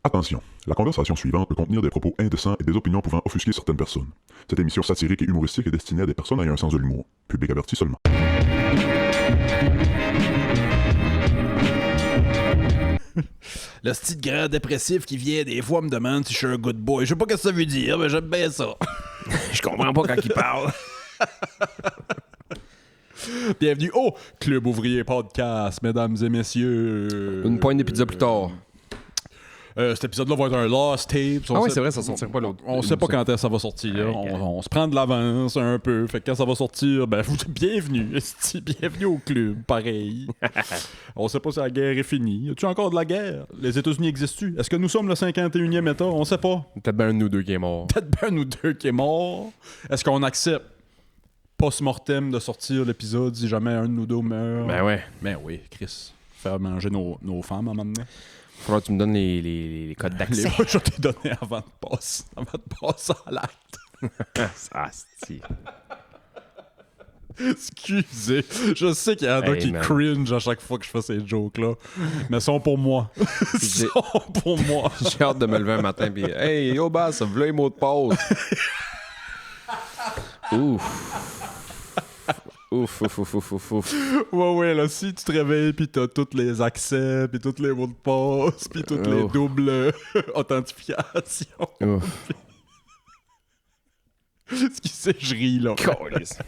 Attention, la conversation suivante peut contenir des propos indécents et des opinions pouvant offusquer certaines personnes. Cette émission satirique et humoristique est destinée à des personnes ayant un sens de l'humour. Public averti seulement. Le petit grand dépressif qui vient des fois me demande si je suis un good boy. Je sais pas ce que ça veut dire, mais j'aime bien ça. Je comprends pas quand il parle. Bienvenue au Club Ouvrier Podcast, mesdames et messieurs. Une poigne de pizza plus tard. Cet épisode-là va être un Lost Tapes. Ah oui, c'est vrai, ça sortira pas l'autre. On sait pas quand est-ce que ça va sortir. Okay. On se prend de l'avance un peu. Fait que quand ça va sortir, ben bienvenue. Bienvenue au club, pareil. On sait pas si la guerre est finie. Y a-tu encore de la guerre? Les États-Unis existent-tu? Est-ce que nous sommes le 51e État? On sait pas. Peut-être bien un de nous deux qui est mort. Peut-être bien nous deux qui est mort. Est-ce qu'on accepte post-mortem de sortir l'épisode si jamais un de nous deux meurt? Ben ouais. Ben oui, Chris. Faire manger nos femmes à un moment donné. Faudra que tu me donnes les codes d'accès. Je t'ai donné avant de passer à l'acte. Ah, c'est... Excusez, je sais qu'il y en a qui man. cringe à chaque fois que je fais ces jokes-là, mais ils sont pour moi. Ils sont pour moi. J'ai hâte de me lever un matin pis hey, yo, bass, v'là les mots de passe. Ouf. Ouf. Ouais, là, si tu te réveilles pis t'as tous les accès, pis tous les mots de passe, pis toutes les doubles authentifications. Ouf. Excusez, je ris, là. Câlisse.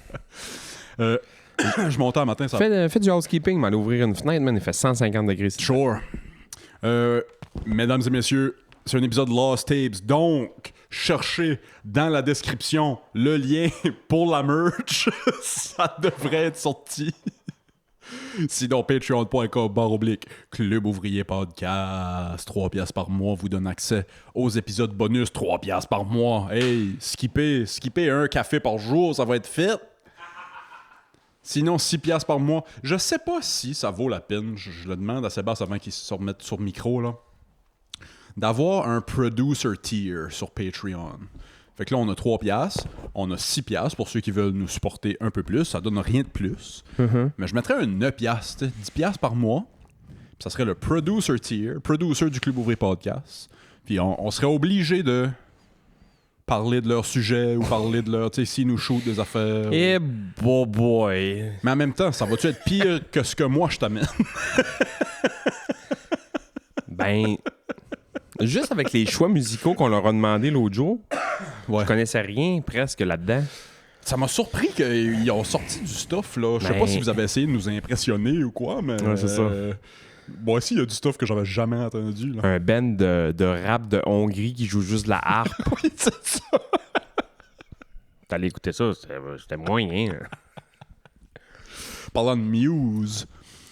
Je montais un matin, ça... Fais du housekeeping, m'aller ouvrir une fenêtre, man, il fait 150 degrés. Sure. Mesdames et messieurs, c'est un épisode Lost Tapes, donc cherchez dans la description le lien pour la merch. Ça devrait être sorti. Sinon, patreon.com/Club Ouvrier Podcast. 3 piastres par mois vous donne accès aux épisodes bonus. 3 piastres par mois. Hey, skippez un café par jour, ça va être fait. Sinon, 6 piastres par mois. Je sais pas si ça vaut la peine. Je le demande à Sébastien avant qu'il se remette sur le micro, là. D'avoir un producer tier sur Patreon. Fait que là, on a 3 piastres, on a 6 piastres pour ceux qui veulent nous supporter un peu plus. Ça donne rien de plus. Mais je mettrais un 9 piastres, 10 piastres par mois. Puis ça serait le producer tier, producer du Club Ouvrier Podcast. Puis on serait obligé de parler de leur sujet ou parler de leur... Tu sais, s'ils nous shootent des affaires. Eh boy. Mais en même temps, ça va-tu être pire que ce que moi je t'amène? Ben... Juste avec les choix musicaux qu'on leur a demandé l'autre jour, je connaissais rien presque là-dedans. Ça m'a surpris qu'ils ont sorti du stuff, là. Je sais pas si vous avez essayé de nous impressionner ou quoi, mais... Ouais, c'est ça. Moi aussi, il y a du stuff que j'avais jamais entendu, là. Un band de rap de Hongrie qui joue juste de la harpe. Oui, c'est ça. T'allais écouter ça, c'était moyen. Parlant de Muse,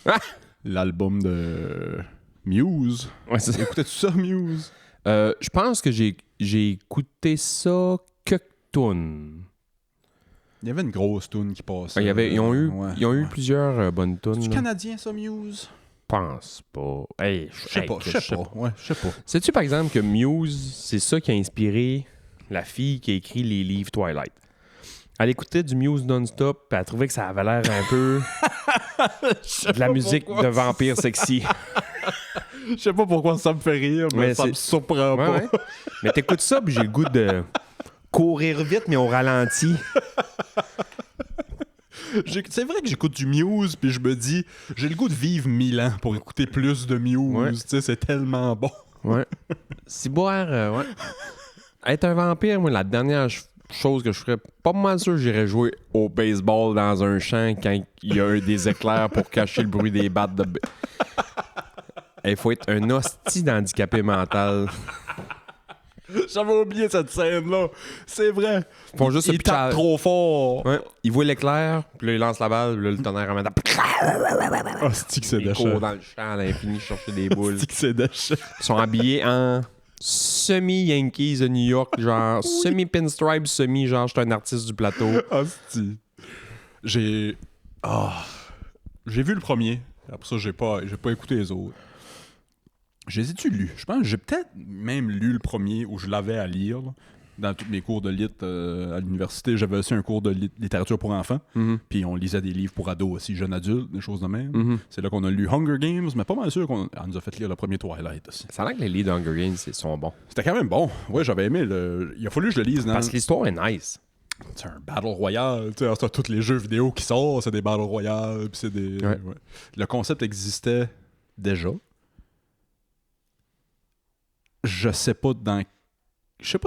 Ah! l'album de Muse. Ouais, c'est ça. Écoutais-tu ça, Muse? Je pense que j'ai écouté ça que tunes. Il y avait une grosse tune qui passait. Ils ont eu plusieurs bonnes tunes. C'est là. canadien, ça, Muse? Pense pas. Hey, Je sais pas. Ouais, je sais pas. Sais-tu, par exemple, que Muse, c'est ça qui a inspiré la fille qui a écrit les livres Twilight? Elle écoutait du Muse non-stop, puis elle trouvait que ça avait l'air un peu de la musique de vampire sexy. Je sais pas pourquoi ça me fait rire, mais ça me surprend pas. Ouais. Mais t'écoutes ça, puis j'ai le goût de courir vite, mais au ralenti. C'est vrai que j'écoute du Muse, puis je me dis, j'ai le goût de vivre 1000 ans pour écouter plus de Muse. Ouais. Tu sais, c'est tellement bon. Ouais. Si boire, ouais. Être un vampire, moi, la dernière chose que je ferais, pas mal sûr que j'irais jouer au baseball dans un champ quand il y a des éclairs pour cacher le bruit des battes de... Il faut être un hostie d'handicapé mental. J'avais oublié cette scène-là. C'est vrai. Ils font juste se Il pitcher tape trop fort. Ouais. Il voit l'éclair, puis là, il lance la balle, puis là, le tonnerre en même temps. Ah, c'est que c'est Il déchirant. court dans le champ à l'infini chercher des boules. C'est que c'est déchirant. Ils sont habillés en semi-Yankees de New York, genre semi-pinstripe, semi, genre je suis un artiste du plateau. Hostie. J'ai vu le premier. Après ça, j'ai pas écouté les autres. Je les ai-tu lus? Je pense que j'ai peut-être même lu le premier où je l'avais à lire. Là. Dans tous mes cours de lit à l'université, j'avais aussi un cours de littérature pour enfants. Puis on lisait des livres pour ados aussi, jeunes adultes, des choses de même. C'est là qu'on a lu Hunger Games, mais pas mal sûr qu'on nous a fait lire le premier Twilight aussi. Ça a l'air que les livres d'Hunger Games sont bons. C'était quand même bon. Ouais, j'avais aimé. Il a fallu que je le lise dans... Parce que l'histoire est nice. C'est un Battle Royale. Tu sais, tous les jeux vidéo qui sortent, c'est des Battle Royale. Puis c'est des... Ouais. Ouais. Le concept existait déjà. Je sais pas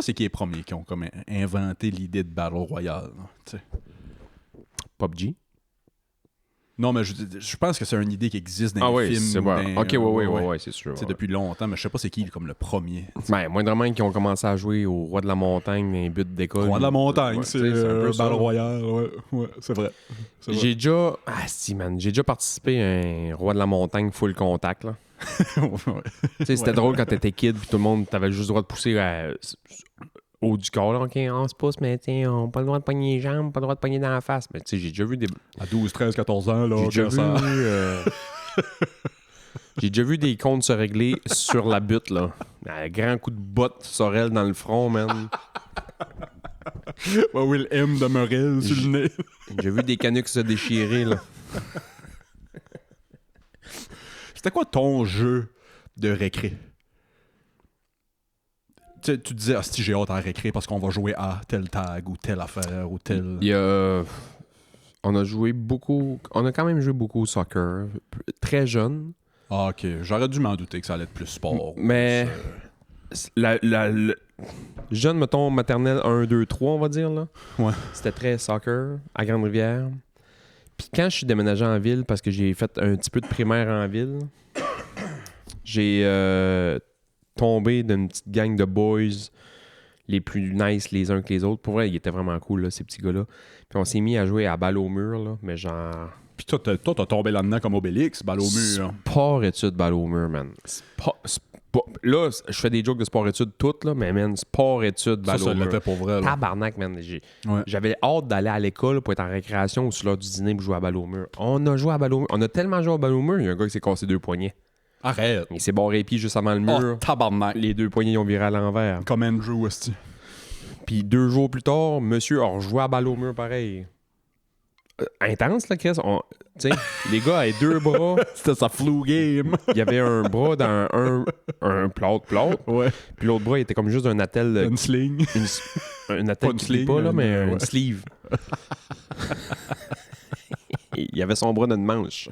c'est qui les premiers qui ont comme inventé l'idée de Battle Royale. Tu sais. PUBG? Non, mais je pense que c'est une idée qui existe dans les films. c'est ou bon. dans- Ok, ouais, c'est sûr. C'est Ouais. depuis longtemps, mais je sais pas c'est qui comme le premier. Ben, moindrement qui ont commencé à jouer au Roi de la Montagne dans les buts d'école. Roi de la montagne, Ouais, c'est tu sais, un peu ça. Battle Royale. Ouais, c'est vrai. C'est vrai. J'ai déjà... Ah, si, man. J'ai déjà participé à un Roi de la Montagne full contact, là. Ouais. Tu sais, c'était drôle quand t'étais kid puis tout le monde, t'avais juste le droit de pousser haut du corps, là. OK, 11 pouces, mais tiens, on n'a pas le droit de pogner les jambes, pas le droit de pogner dans la face. Mais tu sais, j'ai déjà vu des... À 12, 13, 14 ans, là, J'ai déjà quand vu... ça... J'ai déjà vu des comptes se régler sur la butte, là. Un grand coup de botte Sorel dans le front, man. Ouais, oui, le M de Morel sur le nez. J'ai vu des canucks se déchirer, là. C'était quoi ton jeu de récré? Tu disais, si j'ai hâte à la récré parce qu'on va jouer à tel tag ou telle affaire ou tel... Il y a... On a joué beaucoup... On a quand même joué beaucoup au soccer. Très jeune. Ah, OK. J'aurais dû m'en douter que ça allait être plus sport. Mais... Le jeune, mettons, maternelle 1, 2, 3, on va dire, là. Ouais. C'était très soccer à Grande-Rivière. Puis quand je suis déménagé en ville, parce que j'ai fait un petit peu de primaire en ville, j'ai tombé d'une petite gang de boys les plus nice les uns que les autres. Pour vrai, ils étaient vraiment cool, là, ces petits gars-là. Puis on s'est mis à jouer à balle au mur, là, mais genre... Puis toi, t'as tombé là-dedans comme Obélix, balle au mur. Sport-études balle au mur, man. Là, je fais des jokes de sport-études toutes, là, mais man, sport-études balle au Ça mur. l'était pour vrai, là. Tabarnak, man. Ouais. J'avais hâte d'aller à l'école pour être en récréation ou sur l'heure du dîner pour jouer à balle au mur. On a joué à balle au mur. On a tellement joué à balle au mur, il y a un gars qui s'est cassé 2 poignets. Arrête. Il s'est barré les pieds juste avant le Oh, mur. tabarnak. Les 2 poignets, ils ont viré à l'envers. Comme Andrew, esti. Puis 2 jours plus tard, monsieur a rejoué à balle au mur pareil. Intense, là, Chris. Tu sais, les gars avaient 2 bras. C'était sa flu game. Il y avait un bras dans un plâtre. Ouais. Puis l'autre bras, il était comme juste un attel. Une sling. Un Pas attel une qui plie sling, pas, là, mais ouais. une sleeve. Il y avait son bras dans une manche.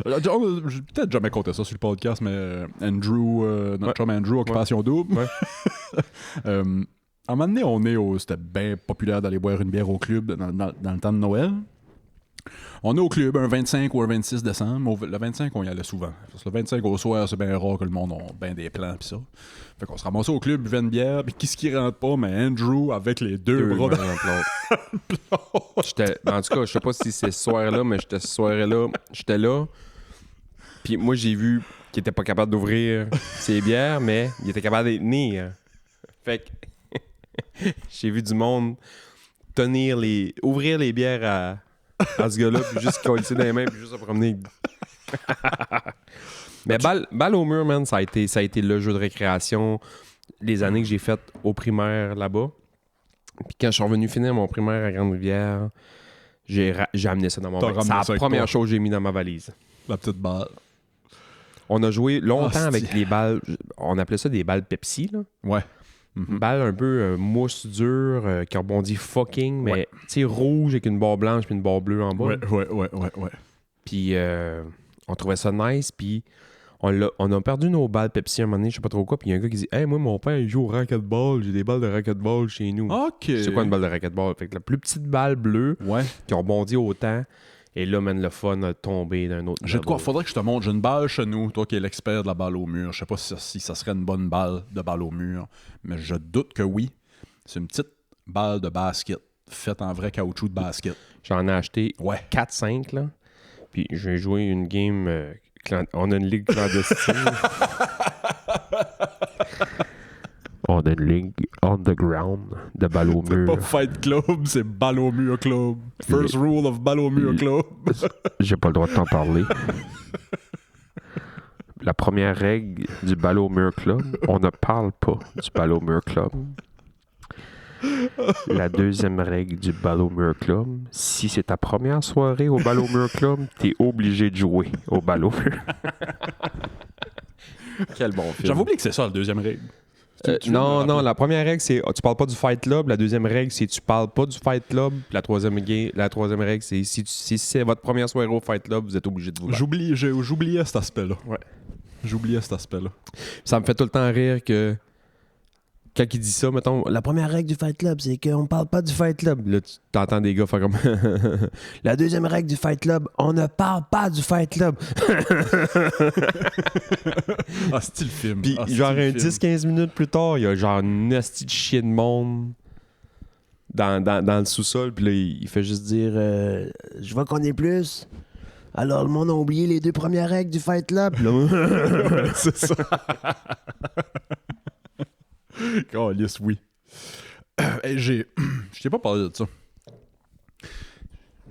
J'ai peut-être jamais compté ça sur le podcast, mais Andrew, notre chum Andrew, Occupation Double. Ouais. À un moment donné, c'était bien populaire d'aller boire une bière au club dans le temps de Noël. On est au club un 25 ou un 26 décembre. Le 25, on y allait souvent. Parce que le 25 au soir, c'est bien rare que le monde ait bien des plans pis ça. Fait qu'on se ramassait au club, buvait une bière, pis qui rentre pas, mais Andrew avec les 2 bras dans le plâtre. En tout cas, je sais pas si c'est ce soir-là, mais ce soir-là, j'étais là. Puis moi, j'ai vu qu'il était pas capable d'ouvrir ses bières, mais il était capable de les tenir. Fait que j'ai vu du monde ouvrir les bières à ce gars-là, puis juste coller dans les mains, puis juste se promener. Mais balle au mur, man, ça a été le jeu de récréation les années que j'ai faites au primaire là-bas. Puis quand je suis revenu finir mon primaire à Grande-Rivière, j'ai amené ça dans mon valise. C'est la première chose que j'ai mis dans ma valise. La petite balle. On a joué longtemps avec Hostie. les balles, on appelait ça des balles Pepsi, là. Ouais. Une balle un peu mousse dure qui rebondit fucking, mais tu sais, rouge avec une barre blanche puis une barre bleue en bas. Ouais. Puis on trouvait ça nice, puis on a perdu nos balles Pepsi un moment donné, je sais pas trop quoi, puis il y a un gars qui dit « Hey, moi, mon père, il joue au racquetball, j'ai des balles de racquetball chez nous. OK. C'est quoi une balle de racquetball? Fait que la plus petite balle bleue Ouais. qui rebondit autant, et là, man, le fun a tombé d'un autre J'ai de quoi. level. Faudrait que je te montre. J'ai une balle chez nous, toi qui es l'expert de la balle au mur. Je sais pas si ça serait une bonne balle de balle au mur, mais je doute que oui. C'est une petite balle de basket faite en vrai caoutchouc de basket. J'en ai acheté Ouais. 4-5, là. Puis j'ai joué une game... on a une ligue clandestine. On a une ligue underground de balle au C'est mur. pas Fight Club, c'est balle au mur club. First rule of balle au mur club. J'ai pas le droit de t'en parler. La première règle du Ball au mur club, on ne parle pas du Ball au mur club. La deuxième règle du Ballot-Mur Club, si c'est ta première soirée au Ballot-Mur Club, t'es obligé de jouer au Ballot-Mur. Quel bon film. J'avais oublié que c'est ça, la deuxième règle. Non, la première règle, c'est tu parles pas du Fight Club. La deuxième règle, c'est tu parles pas du Fight Club. Puis la troisième règle, c'est si c'est votre première soirée au Fight Club, vous êtes obligé de vous battre. J'oubliais cet aspect-là. Ouais. J'oubliais cet aspect-là. Ça me fait tout le temps rire que quand il dit ça, mettons, la première règle du Fight Club, c'est qu'on parle pas du Fight Club. Là, tu t'entends des gars faire comme la deuxième règle du Fight Club, on ne parle pas du Fight Club. Ah, c'est le film. Puis genre un 10-15 minutes plus tard, il y a genre une hostie de chien de monde dans le sous-sol. Puis là, il fait juste dire je vois qu'on est plus. Alors le monde a oublié les 2 premières règles du Fight Club. Là. C'est ça. Oh, yes, oui. Je t'ai pas parlé de ça.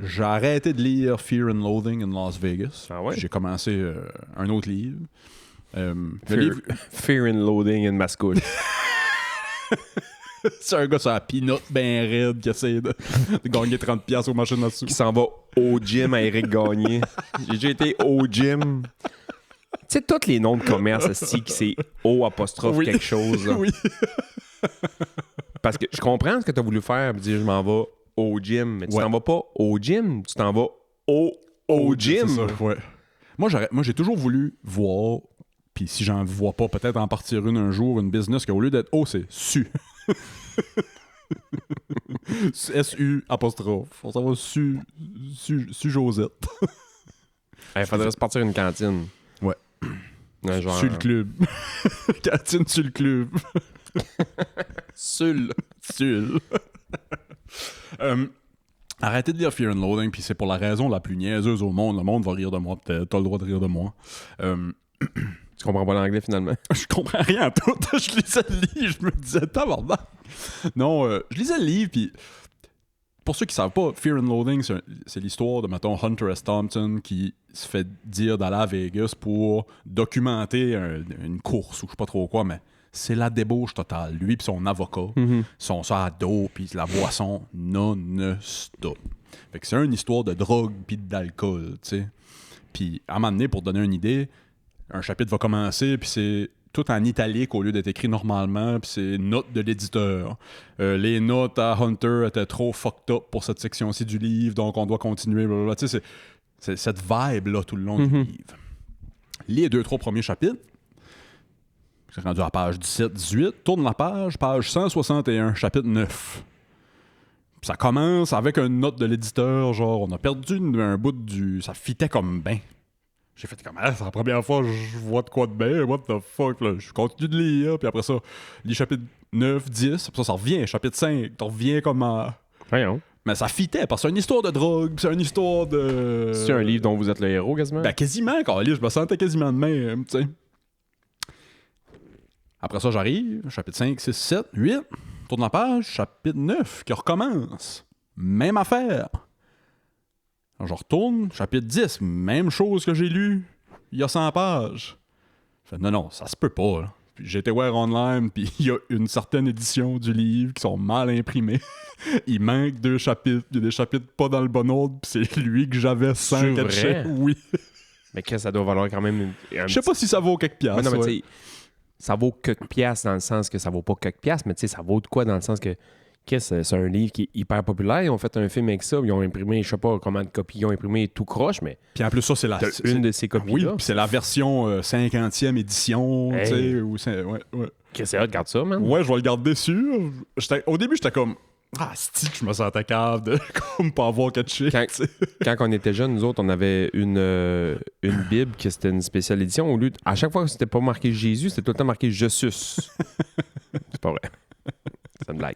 J'ai arrêté de lire Fear and Loathing in Las Vegas. Ah ouais? J'ai commencé un autre livre. Fear and Loathing in Mascouche. C'est un gars sur la peanut ben raide qui essaie de gagner 30$ aux machines à sous. Qui s'en va au gym à Eric Gagné. J'ai déjà été au gym. Tu sais, tous les noms de commerce, c'est O apostrophe Oui. quelque chose. Là. Oui. Parce que je comprends ce que tu as voulu faire, dire je m'en vais au gym. Mais tu Ouais. t'en vas pas au gym, tu t'en vas au gym. C'est ça, ouais. Moi, j'ai toujours voulu voir, puis si j'en vois pas, peut-être en partir un jour, une business qu'au lieu d'être O, c'est SU. SU apostrophe. On s'en va Su Josette. Il faudrait se partir une cantine. Ouais. Genre, Sur le club. Cantine sur le club. Sul. Arrêtez de lire Fear and Loathing, puis c'est pour la raison la plus niaiseuse au monde. Le monde va rire de moi, peut-être. T'as le droit de rire de moi. Tu comprends pas l'anglais finalement? Je comprends rien à tout. Je lisais le livre, je me disais, tabarnak. Non, je lisais le livre, puis pour ceux qui savent pas, Fear and Loathing, c'est l'histoire de, mettons, Hunter S. Thompson qui se fait dire d'aller à Vegas pour documenter une course ou je sais pas trop quoi, mais c'est la débauche totale. Lui puis son avocat sont ça à dos puis la boisson non-stop. Fait que c'est une histoire de drogue puis d'alcool, tu sais. Puis à un moment donné, pour donner une idée, un chapitre va commencer puis c'est tout en italique au lieu d'être écrit normalement, puis c'est notes de l'éditeur. Les notes à Hunter étaient trop fucked up pour cette section-ci du livre, donc on doit continuer, blablabla. Tu sais, c'est cette vibe-là tout le long du livre. Les 2-3 premiers chapitres, c'est rendu à la page 17-18, tourne la page 161, chapitre 9. Puis ça commence avec une note de l'éditeur, genre, on a perdu un bout du... Ça fitait comme ben. J'ai fait comme, c'est la première fois que je vois de quoi de bien, what the fuck, là. Je continue de lire, puis après ça, les chapitres 9, 10, après ça revient, chapitre 5, tu reviens comme à... Voyons. Mais ça fitait, parce que c'est une histoire de drogue, c'est une histoire de... C'est un livre dont vous êtes le héros, quasiment? Ben, quasiment, quand je me sentais quasiment de même, tu sais. Après ça, j'arrive, chapitre 5, 6, 7, 8, tourne la page, chapitre 9, qui recommence. Même affaire. Alors, je retourne, chapitre 10, même chose que j'ai lu il y a 100 pages. Je fais, non, ça se peut pas, là. Puis j'ai été voir online, puis il y a une certaine édition du livre qui sont mal imprimées. Il manque 2 chapitres, il y a des chapitres pas dans le bon ordre, puis c'est lui que j'avais sans C'est catcher. vrai? Oui. Mais que ça doit valoir quand même... Je sais pas si ça vaut quelques piastres. non, mais ouais. tu sais, ça vaut quelques piastres dans le sens que ça vaut pas quelques piastres, mais tu sais, ça vaut de quoi dans le sens que c'est un livre qui est hyper populaire. Ils ont fait un film avec ça. Ils ont imprimé, je sais pas combien de copies ils ont imprimé tout croche, mais Puis en plus, ça, c'est la... t'as une de ces copies-là. Oui, puis c'est la version 50e édition, Hey. tu sais, ou ouais. Qu'est-ce que c'est? Regarde ça, man. Ouais, je vais le garder sûr. Au début, j'étais comme... Ah, c'est que je me sentais cave de comme pas avoir catché. Quand on était jeunes, nous autres, on avait une Bible qui c'était une spéciale édition. Au lieu à chaque fois que c'était pas marqué Jésus, c'était tout le temps marqué Je sus. C'est pas vrai. C'est une blague.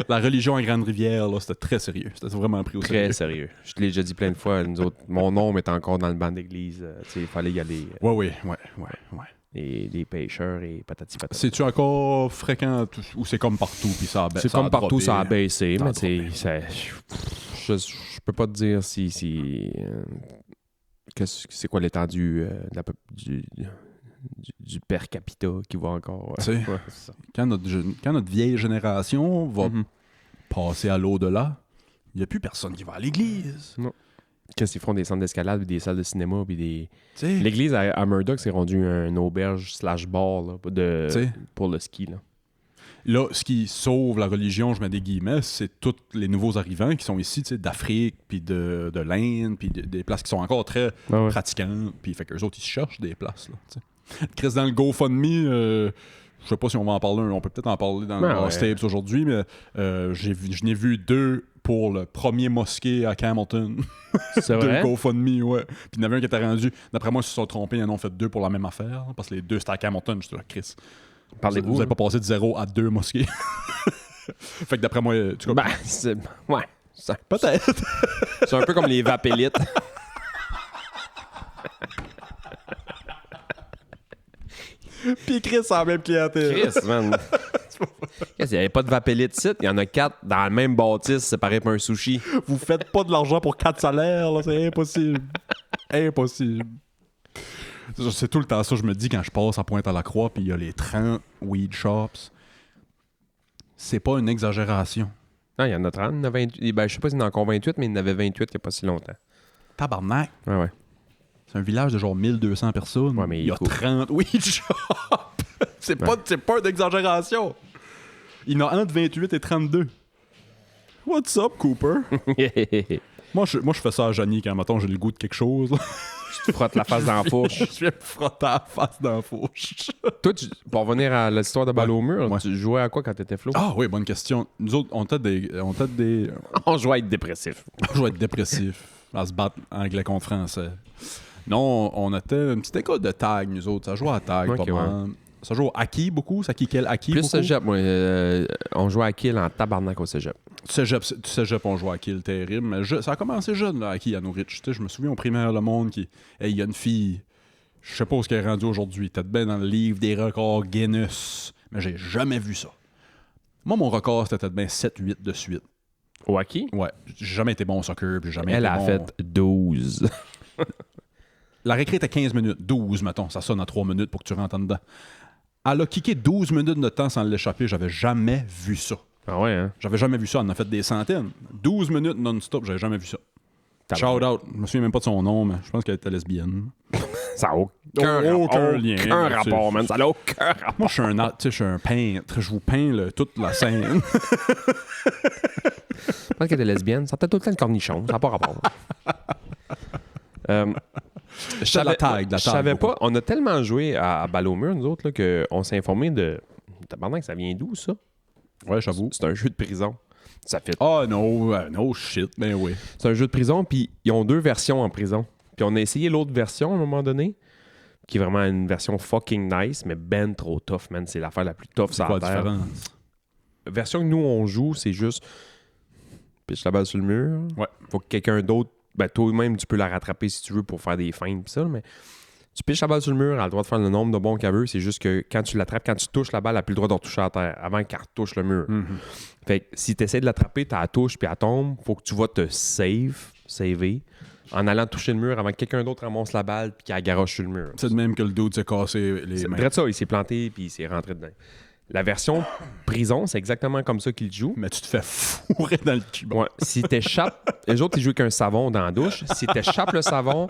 La religion à Grande-Rivière, là, c'était très sérieux. C'était vraiment pris au Très sérieux. sérieux. Je te l'ai déjà dit plein de fois. Nous autres, mon nom est encore dans le banc d'église. Tu sais, il fallait y aller. Ouais. Les pêcheurs et patati patata. C'est-tu encore fréquent ou c'est comme partout puis ça a C'est ça a comme partout, droppé? ça a baissé, Ça a mais tu sais, je peux pas te dire si c'est quoi l'étendue du per capita qui va encore. Tu sais. Ouais, c'est ça. Quand notre vieille génération va Mhm. passer à l'au-delà, il n'y a plus personne qui va à l'église. Qu'est-ce qu'ils font des centres d'escalade, puis des salles de cinéma, puis des. Tu sais. L'église à Murdoch, c'est rendu une auberge / bar là, T'sais. pour le ski. Là. Là, ce qui sauve la religion, je mets des guillemets, c'est tous les nouveaux arrivants qui sont ici, tu sais, d'Afrique, puis de l'Inde, puis des places qui sont encore très Ouais. pratiquantes, puis fait qu'eux autres, ils se cherchent des places, là, tu sais. Chris, dans le GoFundMe, je sais pas si on va en parler, on peut peut-être en parler dans Ouais, Lost Tapes aujourd'hui, mais je n'ai vu 2 pour le premier mosquée à Camelton. C'est 2 vrai? GoFundMe, ouais. Puis il y en avait un qui était rendu, d'après moi, ils se sont trompés, ils en ont fait 2 pour la même affaire, parce que les 2 c'était à Camelton, j'étais là, Chris. Parlez-vous. Vous n'avez pas passé de 0 à 2 mosquées. Fait que d'après moi, tu Ben, c'est. Ouais. peut-être. C'est un peu comme les vapélites. Puis Chris, c'est la même clientèle. Chris, man. Qu'est-ce, il n'y avait pas de vapélite site, il y en a 4 dans le même bâtisse séparés par un sushi. Vous faites pas de l'argent pour 4 salaires, là, c'est impossible. Impossible. C'est tout le temps ça, je me dis quand je passe à Pointe-à-la-Croix, puis il y a les 30 weed shops. C'est pas une exagération. Non, il y en a 30, il y en a 28. Ben, je sais pas s'il y en a encore 28, mais il y en avait 28 il n'y a pas si longtemps. Tabarnak. Ouais. C'est un village de genre 1200 personnes. Ouais, mais il y a écoute. 30 weed shops. C'est pas une exagération. Il y en a entre 28 et 32. What's up, Cooper? Moi, je fais ça à Janie quand, mettons, j'ai le goût de quelque chose. Tu te frottes la face dans la fourche. Je viens me frotter la face dans la fourche. Toi, pour revenir à l'histoire de balle au mur, Ouais. tu jouais à quoi quand t'étais flow? Ah oui, bonne question. Nous autres, on t'a des... On jouait à être dépressif. On jouait être dépressif, à se battre anglais contre français. Non, on était une petite école de tag, nous autres. Ça jouait à tag, Ok, pas mal. Ça joue au hockey beaucoup. Ça kickait le hockey Plus beaucoup. cégep, moi. On jouait à kill en tabarnak au cégep. Cégep, on jouait à kill terrible. Mais ça a commencé jeune, là, à hockey à Norwich. Tu sais, je me souviens au primaire, le monde qui... Hey, il y a une fille... Je sais pas où elle est rendue aujourd'hui. Peut-être bien dans le livre des records Guinness. Mais j'ai jamais vu ça. Moi, mon record, c'était peut-être bien 7-8 de suite. Au hockey? Ouais, j'ai jamais été bon au soccer, puis jamais Elle été a bon. fait 12. La récré était 15 minutes, 12, mettons. Ça sonne à 3 minutes pour que tu rentres en dedans. Elle a kické 12 minutes de temps sans l'échapper. J'avais jamais vu ça. Ah ouais, hein? J'avais jamais vu ça. Elle en a fait des centaines. 12 minutes non-stop, j'avais jamais vu ça. Shout out. Je me souviens même pas de son nom, mais je pense qu'elle était lesbienne. Ça n'a Aucun lien. Aucun rapport, man. Ça n'a aucun rapport. Moi, je suis un peintre. Je vous peins toute la scène. Je pense qu'elle était lesbienne. Ça peut tout le temps le cornichon. Ça n'a pas rapport. J'étais à la tag. Je savais pas. On a tellement joué à balle au mur, nous autres, là, qu'on s'est informé de. Tabarnak, ça vient d'où, ça? Ouais, j'avoue. C'est un jeu de prison. Ça fait. Oh no shit. Ben oui. C'est un jeu de prison, puis ils ont 2 versions en prison. Puis on a essayé l'autre version à un moment donné, qui est vraiment une version fucking nice, mais ben trop tough, man. C'est l'affaire la plus tough C'est sur quoi la la terre. différence? La version que nous, on joue, c'est juste pitch la balle sur le mur. Ouais. Faut que quelqu'un d'autre, ben toi-même, tu peux la rattraper si tu veux pour faire des feintes pis ça, mais tu pitches la balle sur le mur, elle a le droit de faire le nombre de bons qu'elle veut. C'est juste que quand tu l'attrapes, quand tu touches la balle, elle n'a plus le droit de retoucher à terre avant qu'elle retouche le mur. Fait que si tu essaies de l'attraper, tu la touches puis elle tombe, faut que tu vas te saver en allant toucher le mur avant que quelqu'un d'autre ramasse la balle puis qu'elle garoche sur le mur. C'est de même que le dude s'est cassé les C'est mains. vrai de ça, il s'est planté puis il s'est rentré dedans. La version prison, c'est exactement comme ça qu'il joue. Mais tu te fais fourrer dans le cul. Bon. Ouais, si t'échappes, les autres, ils jouent avec un savon dans la douche. Si t'échappes le savon,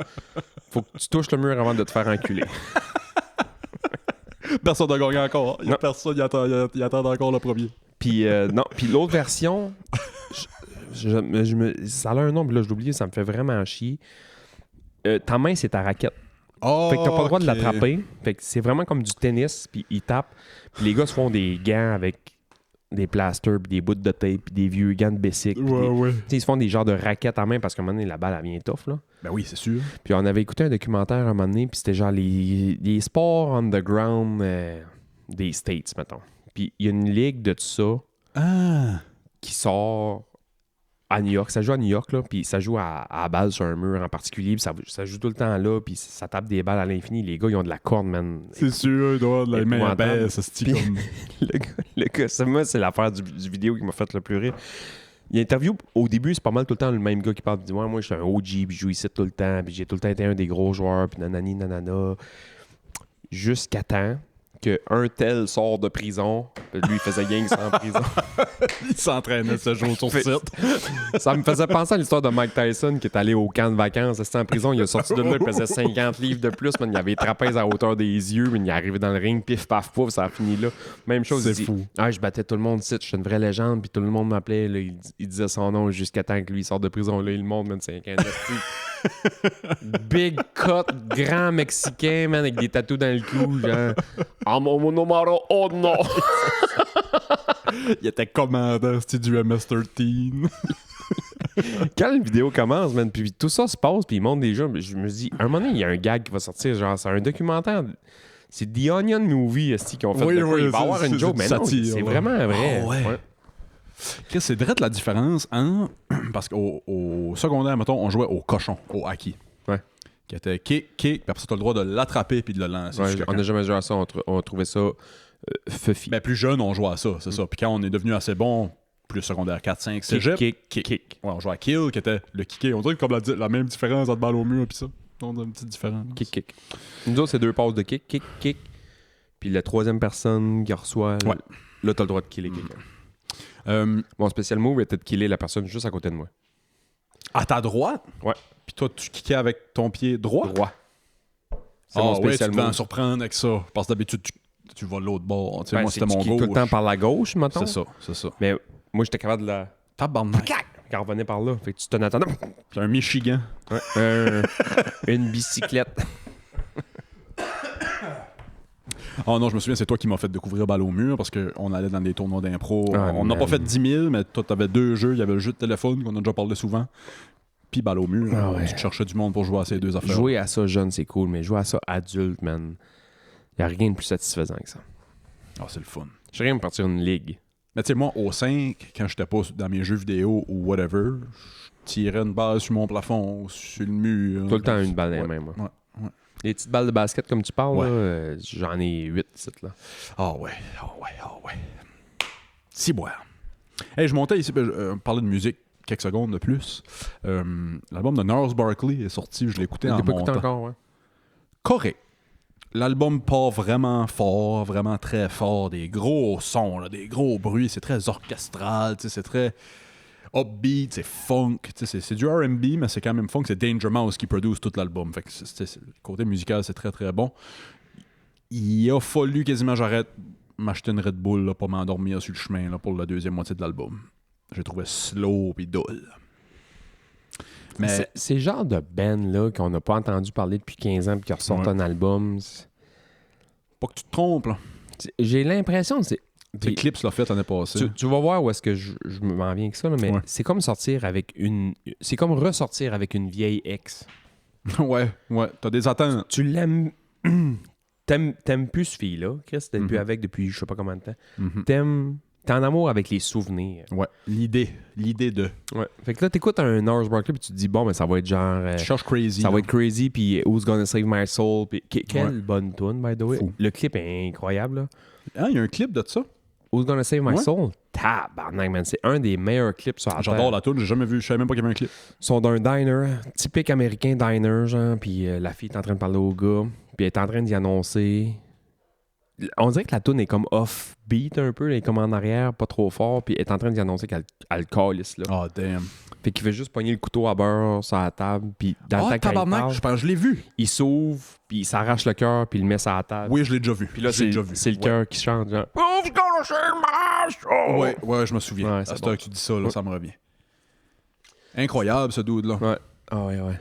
faut que tu touches le mur avant de te faire enculer. Personne n'a gagné encore. Il y a Non. personne qui attend encore le premier. Puis non, puis l'autre version, ça a un nom, puis là je l'ai oublié, ça me fait vraiment chier. Ta main, c'est ta raquette. Oh, Fait que t'as pas le droit de ok. l'attraper. Fait que c'est vraiment comme du tennis, puis ils tapent. Puis les gars se font des gants avec des plasters, puis des bouts de tape, puis des vieux gants de bicycle. puis Ouais. tu sais, ils se font des genres de raquettes à main parce qu'à un moment donné, la balle, elle vient tough, là. Ben oui, c'est sûr. Puis on avait écouté un documentaire à un moment donné, puis c'était genre les sports underground des States, mettons. Puis il y a une ligue de tout ça Ah. qui sort à New York. Ça joue à New York, là, puis ça joue à balle sur un mur en particulier, puis ça joue tout le temps là, puis ça tape des balles à l'infini. Les gars, ils ont de la corde, man. C'est sûr, il doit avoir de la main à Épouvantable. baisse, c'est Puis- comme... Le gars, ça, moi, c'est l'affaire du vidéo qui m'a fait le plus rire. Il interview, au début, c'est pas mal tout le temps le même gars qui parle. Il dit ouais, moi, je suis un OG, puis je joue ici tout le temps, puis j'ai tout le temps été un des gros joueurs, puis nanani, nanana. jusqu'à temps qu'un tel sort de prison. Lui, il faisait gang en prison. Il s'entraînait ce jour sur site. Ça me faisait penser à l'histoire de Mike Tyson qui est allé au camp de vacances. C'était en prison, il est sorti de là, il pesait 50 livres de plus, man. Il avait les trapèzes à hauteur des yeux, mais il est arrivé dans le ring, pif, paf, pouf, ça a fini là. Même chose, C'est il dit, fou. Ah, je battais tout le monde, je suis une vraie légende, puis tout le monde m'appelait, là, il disait son nom jusqu'à temps que lui il sort de prison, là, il monte, man, c'est un Big cut, grand mexicain, man, avec des tatous dans le cou, genre. Mon numéro, oh non! Il était commandant, c'était du MS-13. Quand la vidéo commence, man, puis tout ça se passe, puis il montre des jeux, je me dis, à un moment donné, il y a un gag qui va sortir, genre, c'est un documentaire. C'est The Onion Movie, esti, qu'ils ont fait. Oui, de quoi. oui, Il va y avoir c'est une joke, du mais non, satire, c'est là. vraiment vrai. Ah ouais. Chris, c'est direct la différence, hein? Parce qu'au secondaire, mettons, on jouait au cochon, au hockey. Ouais. Qui était kick, puis après ça, t'as le droit de l'attraper puis de le lancer. Ouais, jusqu'à on quand. n'a jamais joué à ça, on trouvait ça fuffy. Ben, plus jeune, on jouait à ça, c'est ça. Puis quand on est devenu assez bon, plus secondaire 4, 5, cégep, kick. Ouais, on jouait à kill, qui était le kicker. On dirait que comme la même différence entre balle au mur puis ça. On a une petite différence. Kick. Nous autres, c'est 2 passes de kick. Puis la troisième personne qui reçoit, Ouais. là, t'as le droit de killer quelqu'un. Mon spécial move était de killer la personne juste à côté de moi. À ta droite? Ouais. Puis toi, tu kickais avec ton pied droit? Droit. C'est Ah mon ouais, tu spécial devais en move. surprendre avec ça. Parce que d'habitude, tu vas de l'autre bord. Tu sais, Ben, moi, c'est c'était tu mon kicks gauche. tout le temps par la gauche, mettons. C'est ça. Mais moi, j'étais capable de la... Tabarnak. Quand on revenait par là. Fait que tu te attendais. C'est un Michigan. Ouais. Une bicyclette. Oh non, je me souviens, c'est toi qui m'as fait découvrir balle au mur parce qu'on allait dans des tournois d'impro. Ah, On n'a man. pas fait 10 000, mais toi, t'avais 2 jeux. Il y avait le jeu de téléphone qu'on a déjà parlé souvent. Puis balle au mur. Ah ouais. Tu cherchais du monde pour jouer à ces 2 affaires. Jouer à ça jeune, c'est cool, mais jouer à ça adulte, man, y a rien de plus satisfaisant que ça. Ah, c'est le fun. Je rien me partir une ligue. Mais tu sais, moi, au 5, quand j'étais pas dans mes jeux vidéo ou whatever, je tirais une balle sur mon plafond ou sur le mur. Tout le temps une balle dans les Ouais. mains, moi. Ouais. Les petites balles de basket, comme tu parles, Ouais. là, j'en ai 8, là. Ah ouais. Si, boire. Hey, je montais ici, parler de musique quelques secondes de plus. L'album de Gnarls Barkley est sorti, je l'ai écouté Je en l'ai pas écouté montant. encore, ouais. Correct. L'album part vraiment fort, vraiment très fort, des gros sons, là, des gros bruits, c'est très orchestral, tu sais, c'est très upbeat, c'est funk, tu sais, c'est du R&B, mais c'est quand même funk, c'est Danger Mouse qui produit tout l'album, fait que le côté musical, c'est très très bon. Il a fallu quasiment j'arrête m'acheter une Red Bull là, pour m'endormir sur le chemin là, pour la deuxième moitié de l'album. J'ai trouvé slow pis dull. Mais C'est le genre de band là qu'on n'a pas entendu parler depuis 15 ans puis qui ressortent Ouais. un album. pas que tu te trompes, là. J'ai l'impression que c'est... C'est Clips l'a fait l'année passée. Tu vas voir où est-ce que je m'en viens avec ça, là, mais Ouais. c'est comme sortir avec une... C'est comme ressortir avec une vieille ex. ouais, t'as des attentes. Tu l'aimes... T'aimes plus ce fille-là, Chris, t'es plus Mhm. avec depuis je sais pas combien de temps. Mhm. T'es en amour avec les souvenirs. Ouais, l'idée de... Ouais. Fait que là, t'écoutes un Gnarls Barkley puis tu te dis, bon, mais ça va être genre... Tu cherches crazy. ça là. va être crazy, puis Who's Gonna Save My Soul, puis quelle Ouais. bonne tune, by the way. Fou. Le clip est incroyable, là. Ah, il y a un clip de ça. Who's Gonna Save My Ouais. Soul? Tabarnak, man. C'est un des meilleurs clips sur la J'adore terre. la tune, j'ai jamais vu, je savais même pas qu'il y avait un clip. Ils sont d'un diner, typique américain diner, genre, puis la fille est en train de parler au gars, puis elle est en train d'y annoncer. On dirait que la tune est comme off-beat un peu, elle est comme en arrière, pas trop fort, puis elle est en train d'y annoncer qu'elle le calisse, là. Ah, damn. Fait qu'il fait juste pogner le couteau à beurre sur la table, puis dans le temps Ah, quand il tabarnak, parle, je pense que je l'ai vu. il s'ouvre, puis il s'arrache le cœur, puis il le met sur la table. Oui, je l'ai déjà vu. Puis là, Je l'ai déjà vu. c'est le Ouais. cœur qui chante, genre « Who's gonna save my soul? Ouais, je me souviens. Ouais, à c'est cette bon. heure que tu dis ça, là, Ouais. ça me revient. Incroyable, ce dude-là. Ouais. Ah ouais, ouais.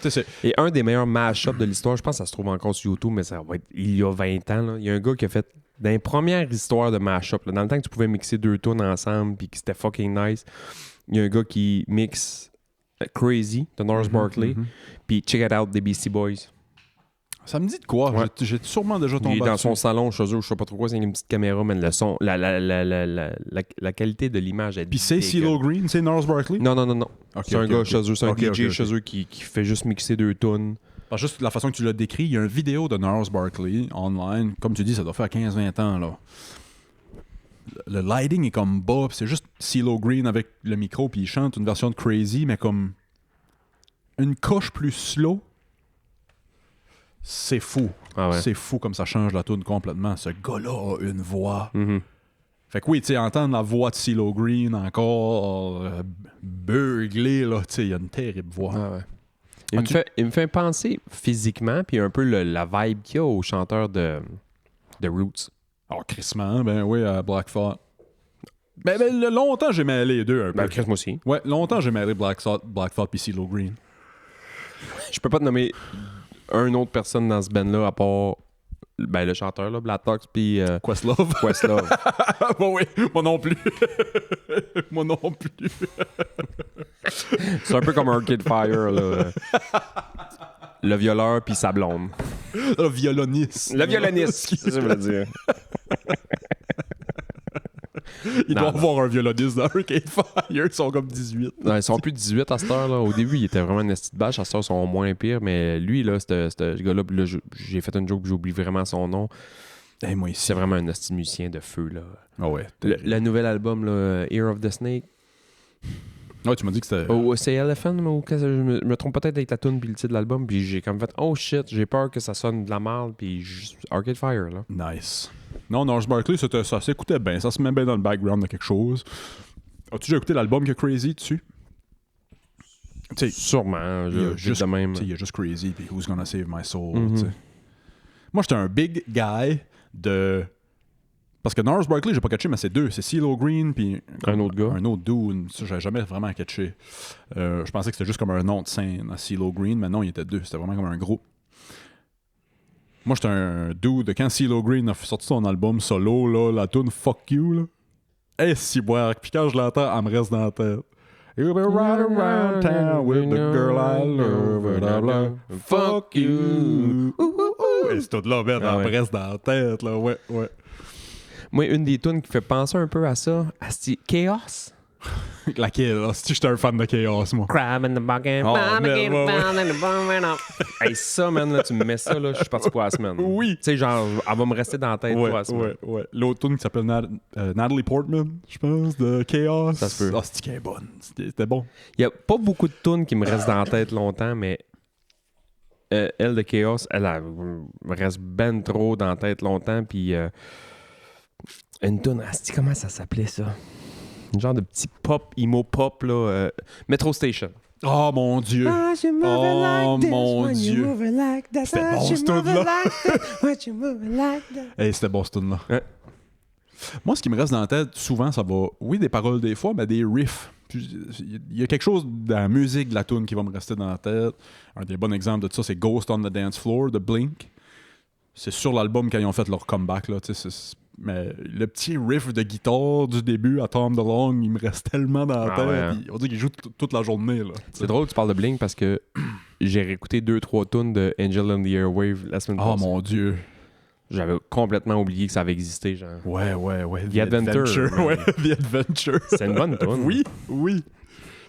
Tu sais, c'est... Et un des meilleurs mash-ups de l'histoire, je pense que ça se trouve encore sur YouTube, mais ça va être il y a 20 ans. Là. Il y a un gars qui a fait, dans les premières histoires de mash-up, là, dans le temps que tu pouvais mixer 2 tunes ensemble puis que c'était fucking nice, il y a un gars qui mixe Crazy de Gnarls Barkley puis Check It Out des Beastie Boys. Ça me dit de quoi? Ouais. J'ai sûrement déjà Il tombé est dans son dessus. salon chez eux, je sais pas trop quoi, c'est une petite caméra, mais le son, la qualité de l'image est Puis c'est dégueu. CeeLo Green, c'est Gnarls Barkley? Non. Ok, C'est un ok, gars ok. chez eux, c'est un Ok, DJ ok, ok. chez eux qui fait juste mixer 2 tunes. Parce que juste la façon que tu l'as décrit, il y a une vidéo de Gnarls Barkley online. Comme tu dis, ça doit faire 15-20 ans, là. Le lighting est comme bas, puis c'est juste CeeLo Green avec le micro, puis il chante une version de Crazy, mais comme une coche plus slow. c'est fou. Ah ouais. C'est fou comme ça change la tune complètement. Ce gars-là a une voix. Mhm. Fait que oui, tu sais, entendre la voix de CeeLo Green encore beuglée, là, tu sais, il a une terrible voix. Ah ouais. Il me fait penser physiquement, puis un peu la vibe qu'il y a au chanteur de Roots. Alors, crissement, ben oui, à Black Thought. Ben, longtemps, j'ai mêlé les deux un peu. Ben, Chris, moi aussi. Ouais, longtemps, j'ai mêlé Black Thought puis CeeLo Green. Je peux pas te nommer une autre personne dans ce band-là à part le chanteur, là, Black Thought, puis Questlove. Questlove. Bon, oui, moi non plus. Moi non plus. C'est un peu comme Arcade Fire, là. Le violeur puis sa blonde. Le violoniste. Le violoniste, c'est ça que je voulais dire. Il Non, doit non. avoir un violoniste dans Arcade Fire. Ils sont comme 18. Non, ils sont plus 18 à cette heure, là. Au début, il était vraiment une esti de bâche. À cette heure, ils sont moins pires. Mais lui, là, ce gars-là, puis là, j'ai fait une joke, puis j'oublie vraiment son nom. Hey, moi ici. C'est vraiment un esti de musicien de feu, là. Ah ouais. Le nouvel album, là, Ear of the Snake. Ouais, tu m'as dit que c'était. Oh, c'est Elephant, ou je me trompe peut-être avec la tune puis le titre de l'album. Puis j'ai comme fait, oh shit, j'ai peur que ça sonne de la merde. Puis Arcade Fire, là. Nice. Non, Gnarls Barkley, ça s'écoutait bien. Ça se met bien dans le background de quelque chose. As-tu déjà écouté l'album que Crazy dessus? Tu sais, Sûrement, il y a juste de même. tu sais, il y a juste Crazy puis Who's Gonna Save My Soul. Mhm. Tu sais. Moi, j'étais un big guy de. Parce que Gnarls Barkley, j'ai pas catché, mais c'est deux. C'est CeeLo Green puis Un autre gars. Un autre dude. Ça, j'avais jamais vraiment catché. Je pensais que c'était juste comme un nom de scène à CeeLo Green, mais non, il était deux. C'était vraiment comme un groupe. Moi, j'étais un dude. Quand CeeLo Green a sorti son album solo, là, la tune Fuck You, là. Hey, si boire. Puis quand je l'entends, elle me reste dans la tête. You'll be right around town with the girl I love, blah, blah. Fuck you. Et c'est tout là, man, Ah elle me ouais. reste dans la tête, là. Ouais, ouais. Moi, une des tunes qui fait penser un peu à ça, c'est Chaos. Laquelle, là? Si j'étais un fan de Chaos, moi. Crab in the bucket, Oh, bomb man, again, ouais, ouais. found in the bomb and up. Hey, ça, man, là, tu me mets ça, là, je suis parti pour la semaine. Oui. Tu sais, genre, elle va me rester dans la tête pour la semaine. ouais. L'autre tune qui s'appelle Natalie Portman, je pense, de Chaos. Ça se peut. Ah, c'était qu'elle est bonne. C'était bon. Il y a pas beaucoup de tunes qui me restent dans la tête longtemps, mais elle de Chaos, elle me reste ben trop dans la tête longtemps, puis une tune, comment ça s'appelait ça? Un genre de petit pop, emo pop, là, Metro Station. Oh mon Dieu. Oh mon Dieu. C'était bon, ce tune-là. Hey, c'était bon, ce tune-là. Ouais. Moi, ce qui me reste dans la tête, souvent, ça va... Oui, des paroles des fois, mais des riffs. Il y a quelque chose dans la musique de la tune qui va me rester dans la tête. Un des bons exemples de ça, c'est Ghost on the Dance Floor de Blink. C'est sur l'album quand ils ont fait leur comeback, là, tu sais, mais le petit riff de guitare du début à Tom DeLonge, il me reste tellement dans la Ah tête. ouais, hein. Puis on dit qu'il joue toute la journée, là. C'est drôle que tu parles de Blink parce que j'ai réécouté 2-3 tunes de Angel and the Airwave la semaine Oh passée. mon Dieu. J'avais complètement oublié que ça avait existé, genre. Ouais. The Adventure. Ouais, The Adventure. C'est une bonne tune. Oui.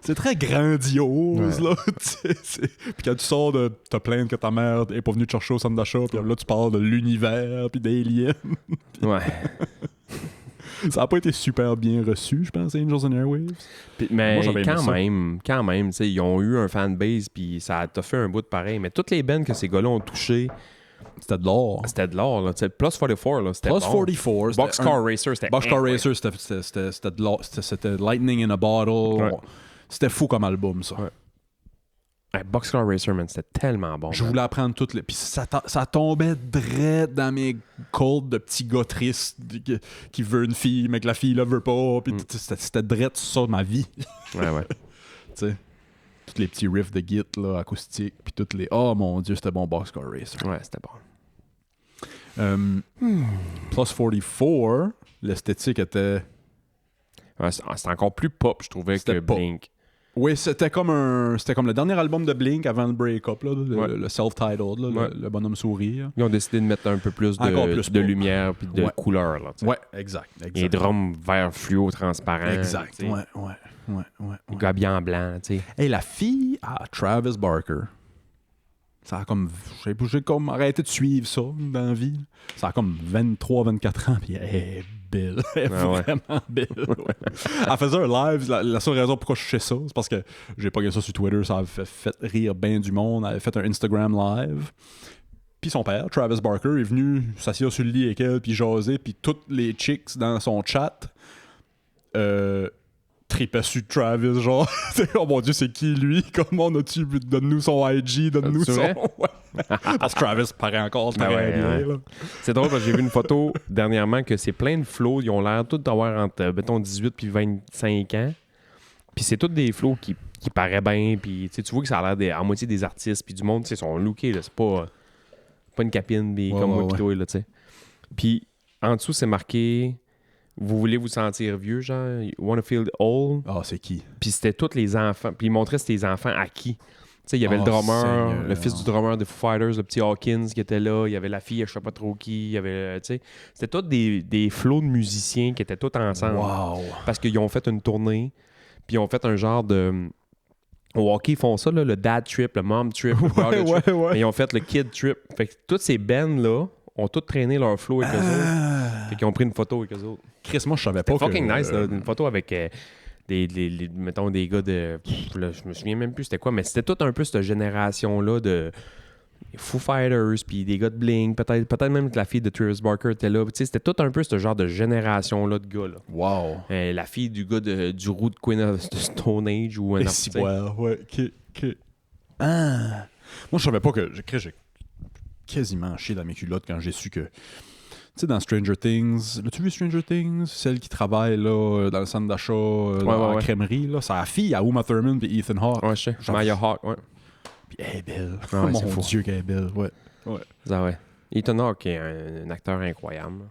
C'est très grandiose, Ouais. là. Puis quand tu sors de te plaindre que ta mère est pas venue te chercher au centre d'achat, puis là, tu parles de l'univers, puis d'Alien. Ouais. Ça a pas été super bien reçu, je pense, Angels and Airwaves. Mais Moi, j'avais aimé quand même, tu sais, ils ont eu un fanbase, puis ça t'a fait un bout de pareil. Mais toutes les bands que ces gars-là ont touché, C'était de l'or. c'était de l'or, là. Tu sais, Plus 44, là, c'était Plus bon. 44. c'était Boxcar Racer, c'était Boxcar incroyable. Racer, c'était de l'or. C'était Lightning in a Bottle. Ouais. C'était fou comme album, ça. Ouais. Ouais, Boxcar Racer, man, c'était tellement bon. Je man. voulais apprendre toutes les. Puis ça tombait direct dans mes codes de petits gars tristes qui veut une fille, mais que la fille la veut pas. Puis c'était direct ça, ma vie. Ouais. Tu sais. Tous les petits riffs de git, là, acoustiques. Puis toutes les. Oh mon Dieu, c'était bon, Boxcar Racer. Ouais, c'était bon. Plus 44, l'esthétique était. Ouais, c'est encore plus pop, je trouvais, C'était que pop. Blink. Oui, c'était comme le dernier album de Blink avant le break-up, là, le self-titled, là, Ouais. le bonhomme souris. Là. Ils ont décidé de mettre un peu plus Encore plus de pop. lumière puis de Ouais. couleur, là. tu sais. Ouais, exact. Les drums vert fluo transparent. Exact. tu sais. Ouais. Les gars bien en blanc, tu sais. Hey, la fille à Travis Barker, ça a comme. J'ai comme arrêté de suivre ça dans la vie. Ça a comme 23-24 ans, puis elle est belle. Elle est Ah ouais. vraiment belle. Ouais. Elle faisait un live. La seule raison pourquoi je sais ça, c'est parce que j'ai pas gagné ça sur Twitter. Ça avait fait rire bien du monde. Elle avait fait un Instagram live. puis son père, Travis Barker, est venu s'asseoir sur le lit avec elle, puis jaser, puis toutes les chicks dans son chat tripaient sur Travis, genre, oh mon Dieu, c'est qui lui? Comment on a-tu? Donne-nous son IG, donne-nous C'est son... vrai? Ouais. Parce que Travis paraît encore très Ben ouais, bien, ouais. là. C'est drôle parce que j'ai vu une photo dernièrement que c'est plein de flots. Ils ont l'air tous d'avoir entre, mettons, 18 puis 25 ans. Puis c'est tous des flots qui paraissent bien. Puis tu vois que ça a l'air à moitié des artistes. Puis du monde, tu sais, sont lookés. Là. C'est pas une capine puis comme moi pis toi, là, tu sais. Puis en dessous, c'est marqué « Vous voulez vous sentir vieux, genre? You wanna feel old? » Ah, c'est qui? Puis c'était tous les enfants. Puis ils montraient c'était les enfants à qui. Tu sais, il y avait le drummer, Seigneur. le fils du drummer des Foo Fighters, le petit Hawkins qui était là. Il y avait la fille, je sais pas trop qui. Il y avait, tu sais, c'était tous des flots de musiciens qui étaient tous ensemble. Wow! Parce qu'ils ont fait une tournée, puis ils ont fait un genre de... Au hockey, ils font ça, là, le dad trip, le mom trip, le brother trip. Mais ils ont fait le kid trip. Fait que toutes ces bands-là ont tous traîné leur flow avec eux autres. Fait qu'ils ont pris une photo avec eux autres. Chris, moi, je savais pas C'était fucking que... nice, là. Une photo avec... mettons des gars de là, je me souviens même plus c'était quoi, mais c'était tout un peu cette génération-là de Foo Fighters, puis des gars de Blink, peut-être même que la fille de Travis Barker était là. Tu sais, c'était tout un peu ce genre de génération-là de gars. Là. Wow! La fille du gars du roux de Queen of the Stone Age ou un Et autre, si, tu sais. ouais. Ah! Moi, je savais pas que... J'ai quasiment chié dans mes culottes quand j'ai su que... Tu sais, dans Stranger Things... L'as-tu vu Stranger Things? Celle qui travaille là, dans le centre d'achat, dans la crèmerie. Là, c'est la fille à Uma Thurman et Ethan Hawke. Ouais, je sais. Genre- Maya Hawke, ouais. Puis elle est belle. Ah ouais, Mon c'est fou. Dieu qu'elle est belle. Ouais. Ça, ouais. Ethan Hawke est un acteur incroyable.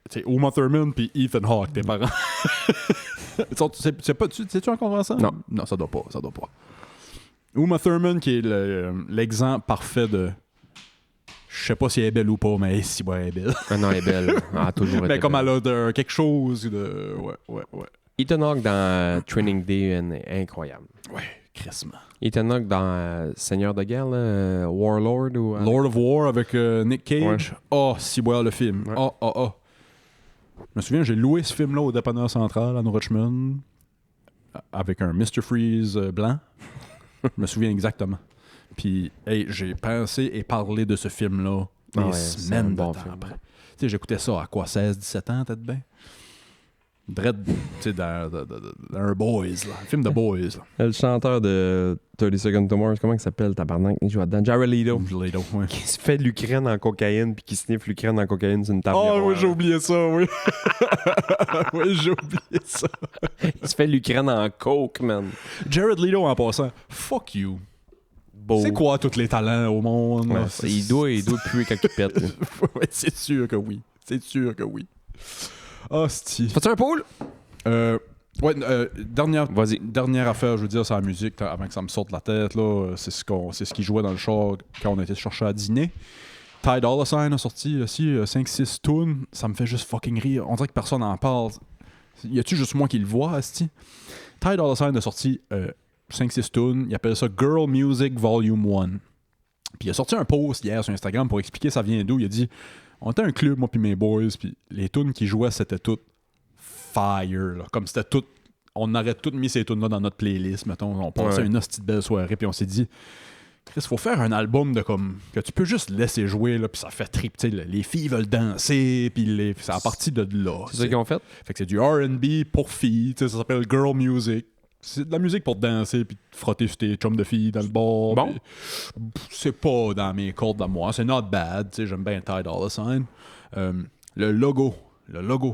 Tu sais, Uma Thurman puis Ethan Hawke, tes parents. Sais-tu encore ça? Non. Non, ça doit pas. Uma Thurman, qui est l'exemple parfait de... Je sais pas si elle est belle ou pas, mais si elle est belle. Ah non, elle est belle. Elle a toujours été Mais comme belle. elle a quelque chose de... Ouais. Ethan Hawke dans Training Day est incroyable. Ouais, crissement. Ethan Hawke dans Seigneur de guerre, là, Warlord ou... Lord of War avec Nick Cage. Oh, si le film. Ouais. Oh. Je me souviens, j'ai loué ce film-là au dépanneur central à New Richmond avec un Mr. Freeze blanc. Je me souviens exactement. Puis, hey, j'ai pensé et parlé de ce film-là des Ah ouais, c'est semaines un de bon temps film. après. Tu sais, j'écoutais ça à quoi, 16-17 ans, peut-être bien? Dread, tu sais, dans un Boys, là. Un film de Boys, là. Le chanteur de 30 Seconds to Mars, comment il s'appelle, tabarnak? Il joue là-dedans. Jared Leto. Ouais. Qui se fait l'Ukraine en cocaïne puis qui sniffe l'Ukraine en cocaïne sur une table. Oh, miroir. oui, j'ai oublié ça, oui. Oui, j'ai oublié ça. Il se fait l'Ukraine en coke, man. Jared Leto, en passant, fuck you. Beau. C'est quoi tous les talents au monde? Ouais, là? il doit puer quand il pète. là. Ouais, c'est sûr que oui. Hostie. Fais-tu un pool? Dernière affaire, je veux dire, c'est la musique, avant que ça me sorte de la tête, là. C'est ce qui jouait dans le char quand on était chercher à dîner. Ty Dolla $ign a sorti aussi 5-6 tunes. Ça me fait juste fucking rire. On dirait que personne n'en parle. Y a-tu juste moi qui le vois, asti? Ty Dolla $ign a sorti 5-6 tunes. Il appelle ça Girl Music Volume 1. Puis il a sorti un post hier sur Instagram pour expliquer ça vient d'où. Il a dit on était un club, moi puis mes boys, puis les tunes qui jouaient, c'était toutes fire. Là. Comme c'était tout. On aurait toutes mis ces tunes-là dans notre playlist, mettons. On passait une hostie de belle soirée, puis on s'est dit Chris, faut faire un album de comme que tu peux juste laisser jouer, là, puis ça fait trip. Les filles veulent danser, puis c'est à partir de là. C'est ça qu'ils ont fait? Fait que c'est du R&B pour filles, ça s'appelle Girl Music. C'est de la musique pour danser puis frotter sur tes chums de filles dans le bar. Bon. C'est pas dans mes cordes à moi. C'est not bad. J'aime bien Ty Dolla $ign. Le logo,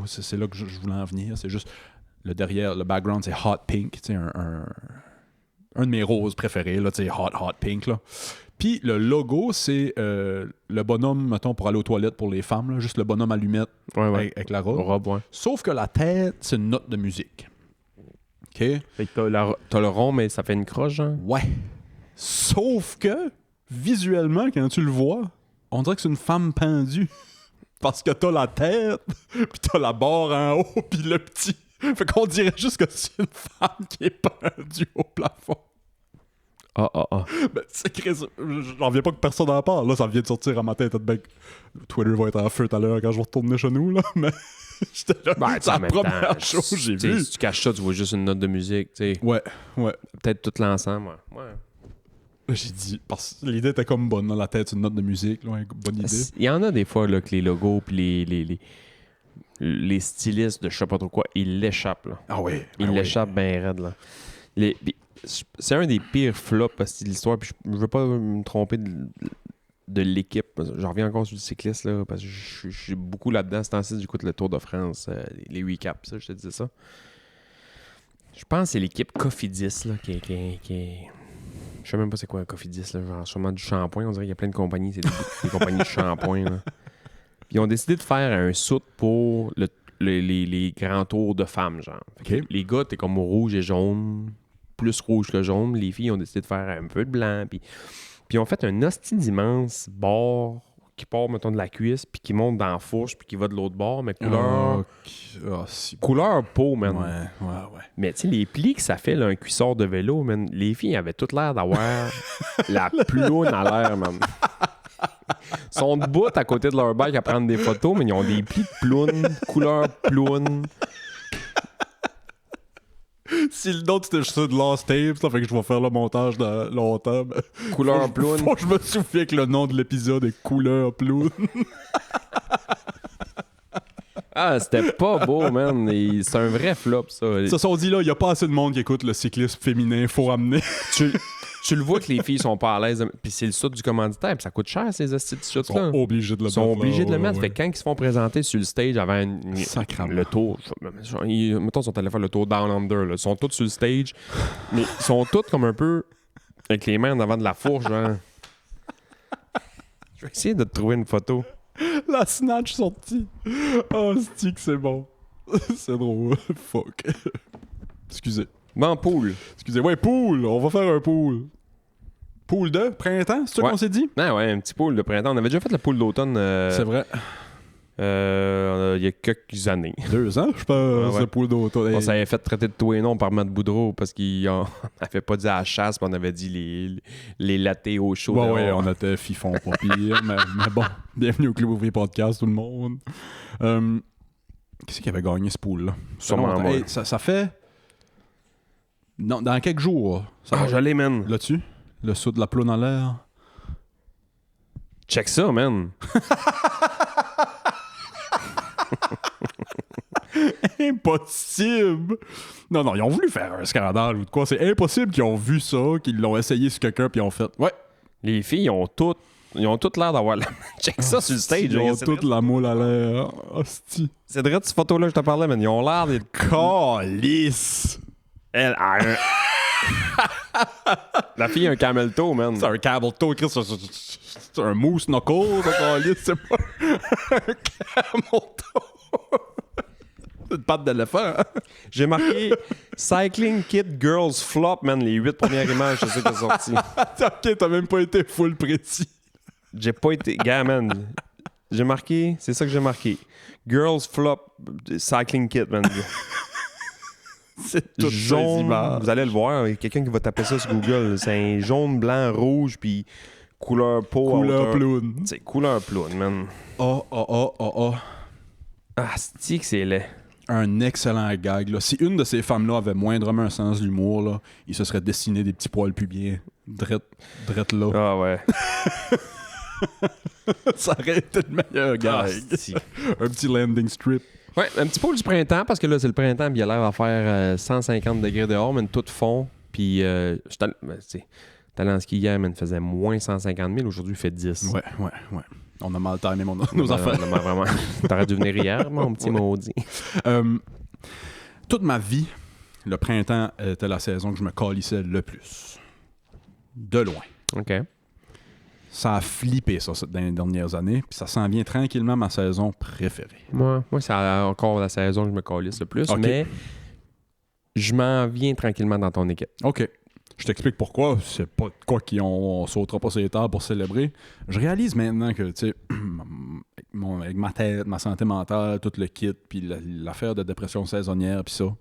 c'est là que je voulais en venir. C'est juste le derrière, le background, c'est hot pink. Un de mes roses préférés, là, hot pink. Là. Puis le logo, c'est le bonhomme, mettons, pour aller aux toilettes pour les femmes. Là, juste le bonhomme allumette avec la robe. Ouais. Sauf que la tête, c'est une note de musique. OK? Fait que t'as le rond, mais ça fait une croche, genre? Ouais. Sauf que, visuellement, quand tu le vois, on dirait que c'est une femme pendue. Parce que t'as la tête, puis t'as la barre en haut, puis le petit. Fait qu'on dirait juste que c'est une femme qui est pendue au plafond. Ah. Ben, j'en viens pas que personne en parle. Là, ça vient de sortir à ma tête. Twitter va être en feu tout à l'heure quand je vais retourner chez nous, là. Mais j'étais là. C'est la première chose que j'ai vue. Si tu caches ça, tu vois juste une note de musique, tu sais. Ouais. Peut-être tout l'ensemble, ouais. J'ai dit, parce que l'idée était comme bonne dans la tête, une note de musique, là, une bonne idée. Il y en a des fois là, que les logos puis les stylistes de je sais pas trop quoi, ils l'échappent. Là. Ah oui. Ils l'échappent bien raide. Là. C'est un des pires flops de l'histoire. Puis je veux pas me tromper de l'équipe. J'en reviens encore sur le cycliste là, parce que je suis beaucoup là-dedans. C'est ainsi j'écoute le Tour de France, les recaps, ça, je te disais ça. Je pense que c'est l'équipe Cofidis là, qui est... Je sais même pas c'est quoi un Cofidis, là, genre sûrement du shampoing. On dirait qu'il y a plein de compagnies. C'est des compagnies de shampoing. Là. Puis ils ont décidé de faire un soute pour les grands tours de femmes, genre. OK. Les gars, t'es comme rouge et jaune, plus rouge que jaune. Les filles ont décidé de faire un peu de blanc. Puis ils ont fait un hostie d'immense bord qui part, mettons, de la cuisse, puis qui monte dans la fourche, puis qui va de l'autre bord, mais couleur... Couleur peau, man. Ouais. Mais tu sais, les plis que ça fait, là, un cuissard de vélo, man, les filles avaient toutes l'air d'avoir la ploune à l'air, man. Ils sont debout à côté de leur bike à prendre des photos, mais ils ont des plis de ploune, couleur ploune. Si le nom c'était juste ça de Lost Tapes, ça fait que je vais faire le montage dans longtemps. Couleur ploune. Faut que je me souvienne que le nom de l'épisode est Couleur ploune. Ah, c'était pas beau, man. C'est un vrai flop, ça. Ça sont dit là, il y a pas assez de monde qui écoute le cyclisme féminin, faut ramener. Tu le vois que les filles sont pas à l'aise. Puis c'est le soute du commanditaire. Puis ça coûte cher, ces hosties de Ils shoots-là. sont obligés de le Ils mettre. sont obligés de le là, mettre. ouais. Fait que quand ils se font présenter sur le stage avant Sacrément. le tour, mettons, ils sont allés faire le tour Down Under. Là. Ils sont tous sur le stage, mais ils sont tous comme un peu avec les mains en avant de la fourche. Genre. Je vais essayer de te trouver une photo. La snatch sortie. Oh, c'est bon. C'est drôle. Fuck. Excusez. Bon, pool. Excusez. Ouais, pool. On va faire un pool. Pool de printemps, c'est ça qu'on s'est dit? Ah ouais, un petit pool de printemps. On avait déjà fait le pool d'automne. C'est vrai. Il y a quelques années. 2 ans, je pense, ouais. le pool d'automne. On s'avait fait traiter de tout et non par Matt Boudreau parce qu'on n'avait pas dit à la chasse, mais on avait dit les lattés au chaud. Ouais, on était fifon, pas pire. mais bon, bienvenue au Club Ouvrier Podcast, tout le monde. Qui avait gagné ce pool-là? Sûrement moi. Hey, ça fait... Non, dans quelques jours. Ça je l'ai, man. Là-dessus? Le saut de la ploune en l'air? Check ça, man. Impossible! Non, ils ont voulu faire un scandale ou de quoi. C'est impossible qu'ils ont vu ça, qu'ils l'ont essayé sur quelqu'un puis ils ont fait... Ouais. Les filles ont toutes l'air d'avoir la... Check ça sur le stage. Ils ont toute la moule à l'air. Hostie. C'est vrai, cette photo-là que je te parlais, man. Ils ont l'air d'être... Calice! Elle a un... La fille a un camel toe, man. C'est un camel toe, Chris. C'est un moose knuckle, ça, calice. C'est pas un camel toe. C'est une patte d'éléphant. Hein? J'ai marqué Cycling Kit Girls Flop, man. Les 8 premières images, c'est ça qui est sorti. Ok, t'as même pas été full précis. J'ai pas été... Gars, man. J'ai marqué... C'est ça que j'ai marqué. Girls Flop Cycling Kit, man. C'est tout jaune. Vous allez le voir. Il y a quelqu'un qui va taper ça sur Google. C'est un jaune, blanc, rouge, puis couleur peau. Couleur ploune. C'est couleur ploune, man. Oh. Ah, c'est que c'est laid. Un excellent gag. Là. Si une de ces femmes-là avait moindrement un sens de l'humour, là, il se serait dessiné des petits poils pubiens. Drette là. Ah ouais. Ça aurait été le meilleur gag. Un petit landing strip. Ouais, un petit peu du printemps, parce que là, c'est le printemps, puis il a l'air à faire 150 degrés dehors, mais tout fond. Puis, j'étais allé en ski hier, mais il faisait moins 150 000. Aujourd'hui, il fait 10. Ouais. On a mal timé nos affaires. Vraiment. T'aurais dû venir hier, mon petit maudit. Toute ma vie, le printemps était la saison que je me calissais le plus. De loin. OK. Ça a flippé, ça, dans les dernières années. Puis ça s'en vient tranquillement ma saison préférée. Moi, c'est encore la saison que je me calisse le plus, OK. mais je m'en viens tranquillement dans ton équipe. OK. Je t'explique pourquoi. C'est pas de quoi on sautera pas sur les tables pour célébrer. Je réalise maintenant que, tu sais, avec ma tête, ma santé mentale, tout le kit, puis l'affaire de dépression saisonnière, puis ça.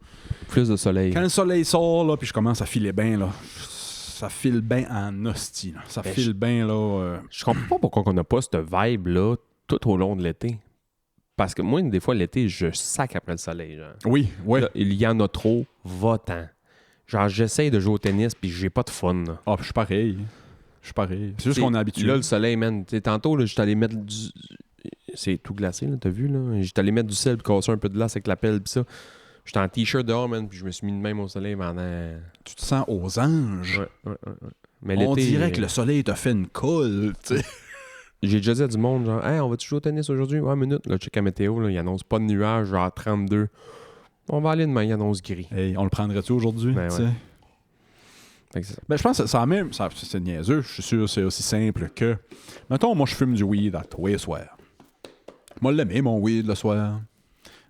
Plus de soleil. Quand le soleil sort, là, puis je commence à filer bien, là, ça file bien en hostie, là. Ça file bien, là. Je comprends pas pourquoi on n'a pas cette vibe-là tout au long de l'été. Parce que moi, des fois, l'été, je sac après le soleil. Genre. Oui, ouais. Là, il y en a trop, va-t'en. Genre, j'essaye de jouer au tennis, puis j'ai pas de fun. Là. Ah, je suis pareil. Je suis pareil. C'est juste T'sais, qu'on est habitué. Là, le soleil, man. T'sais, tantôt, là, j'étais allé mettre du... C'est tout glacé, là, t'as vu, là? J'étais allé mettre du sel puis casser un peu de glace avec la pelle pis ça. J'étais en t-shirt dehors, man, puis je me suis mis de même au soleil pendant... Tu te sens aux anges. Ouais. Mais On l'été, dirait que le soleil t'a fait une colle, tu sais. J'ai déjà dit à du monde, genre, hey, on va-tu jouer au tennis aujourd'hui? Ouais, minute. Là, check la météo, là, il annonce pas de nuages, genre 32. On va aller demain, il annonce gris. Hey, on le prendrait-tu aujourd'hui, Ben tu sais? ouais. Fait que c'est ça. Ben, je pense que ça a même... c'est niaiseux, je suis sûr que c'est aussi simple que... Mettons, moi, je fume du weed à tous les soirs. Moi, l'aimer, mon weed, le soir.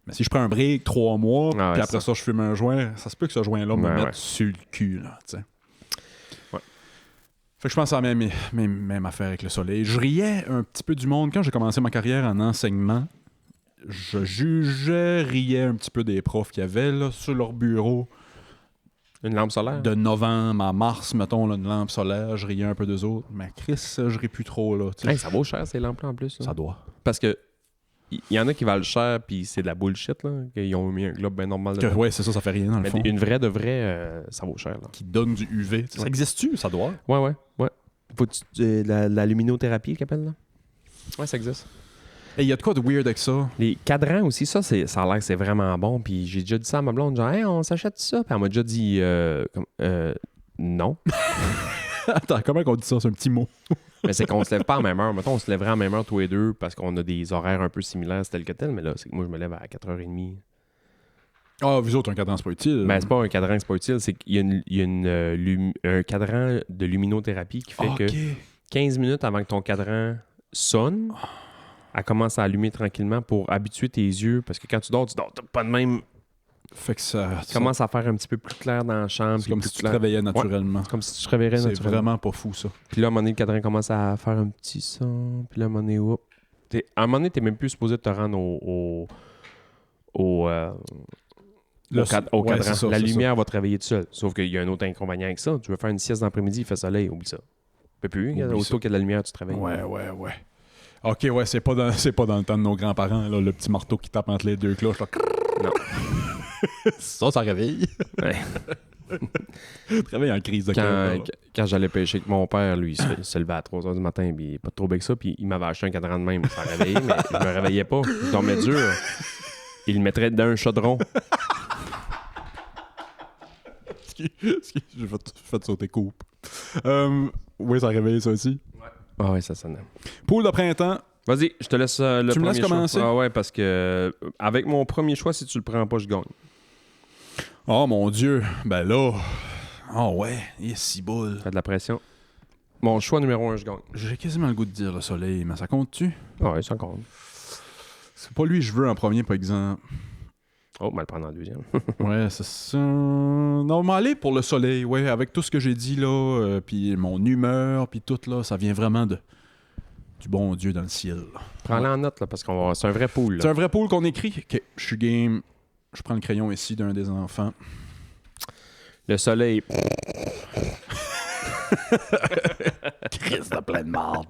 Mais si je prends un break 3 mois, Ah ouais, puis après ça, je fume un joint, ça se peut que ce joint-là me Ouais, mette ouais. sur le cul, là, tu sais. Ouais. Fait que je pense à la même affaire avec le soleil. Je riais un petit peu du monde. Quand j'ai commencé ma carrière en enseignement, je riais un petit peu des profs qu'il y avait là, sur leur bureau. Une lampe solaire? De novembre à mars, mettons, là, une lampe solaire, je riais un peu d'eux autres. Mais Chris, je ris plus trop, là. tu sais. Hey, ça vaut cher, ces lampes-là, en plus. Là. Ça doit. Parce que il y en a qui valent cher, puis c'est de la bullshit, là. Qu'ils ont mis un globe bien normal dedans. Ouais, c'est ça, ça fait rien, dans le Mais fond. une vraie de vraie, ça vaut cher, là. Qui donne du UV. Ça Ouais. existe-tu? Ça doit. Ouais. Faut-tu la luminothérapie, qu'ils appellent, là? Ouais, ça existe. Et il y a de quoi de weird avec ça? Les cadrans aussi, ça a l'air que c'est vraiment bon. Puis j'ai déjà dit ça à ma blonde, genre, hey, on s'achète ça. Puis elle m'a déjà dit, non. Attends, comment on dit ça? C'est un petit mot. Mais c'est qu'on se lève pas à la même heure. Mettons, on se lèverait à la même heure tous les deux parce qu'on a des horaires un peu similaires, c'est tel que tel. Mais là, c'est que moi, je me lève à 4h30. Ah, vous autres, un cadran, c'est pas utile. Ben, c'est pas un cadran, c'est pas utile. C'est qu'il y a un cadran de luminothérapie qui fait Ok. que 15 minutes avant que ton cadran sonne, elle commence à allumer tranquillement pour habituer tes yeux. Parce que quand tu dors pas de même. Fait que ça... Tu commences à faire un petit peu plus clair dans la chambre. C'est puis comme plus si tu te clair. réveillais naturellement. C'est comme si tu te réveillerais C'est naturellement. vraiment pas fou, ça. Puis là, à un moment donné, le cadran commence à faire un petit son. Puis là, à un moment donné, whoop. À un moment donné, t'es même plus supposé te rendre au Ouais, cadran. c'est ça, La c'est lumière va te réveiller tout seul. Sauf qu'il y a un autre inconvénient avec ça. Tu veux faire une sieste d'après-midi, il fait soleil, oublie ça. Tu peux plus. Oublie Aussitôt ça. qu'il y a de la lumière, tu te réveilles. Ouais. Ok, ouais, c'est pas dans le temps de nos grands-parents, là, le petit marteau qui tape entre les deux cloches. Là. Non. ça réveille. Ouais. Tu réveilles en crise de cœur. Quand j'allais pêcher avec mon père, lui, il se levait à 3h du matin, puis pas trop avec ça, puis il m'avait acheté un cadran de même. Ça réveillait, mais je me réveillais pas. Je dormais dur. Il le mettrait dans un chaudron. Je vais te faire sauter coupe. Oui, ça réveille ça aussi. Ah ouais, ça sonnait. Poule de printemps. Vas-y, je te laisse le Tu me premier laisses commencer? choix. Ah ouais, parce que avec mon premier choix, si tu le prends pas, je gagne. Oh mon Dieu. Ben là. Oh ouais, il est si boule. Fais de la pression. Mon choix numéro 1, je gagne. J'ai quasiment le goût de dire le soleil, mais ça compte-tu? Ah ouais, ça compte. C'est pas lui que je veux en premier, par exemple. Oh, on va le prendre en deuxième. Ouais, c'est ça. Non, mais aller pour le soleil, ouais, avec tout ce que j'ai dit là, puis mon humeur, puis tout là, ça vient vraiment du bon Dieu dans le ciel. Là. Prends-le en note, là, parce qu'on c'est un vrai pool. C'est un vrai pool qu'on écrit. Ok, je suis game. Je prends le crayon ici d'un des enfants. Le soleil. Christ de plein de marde.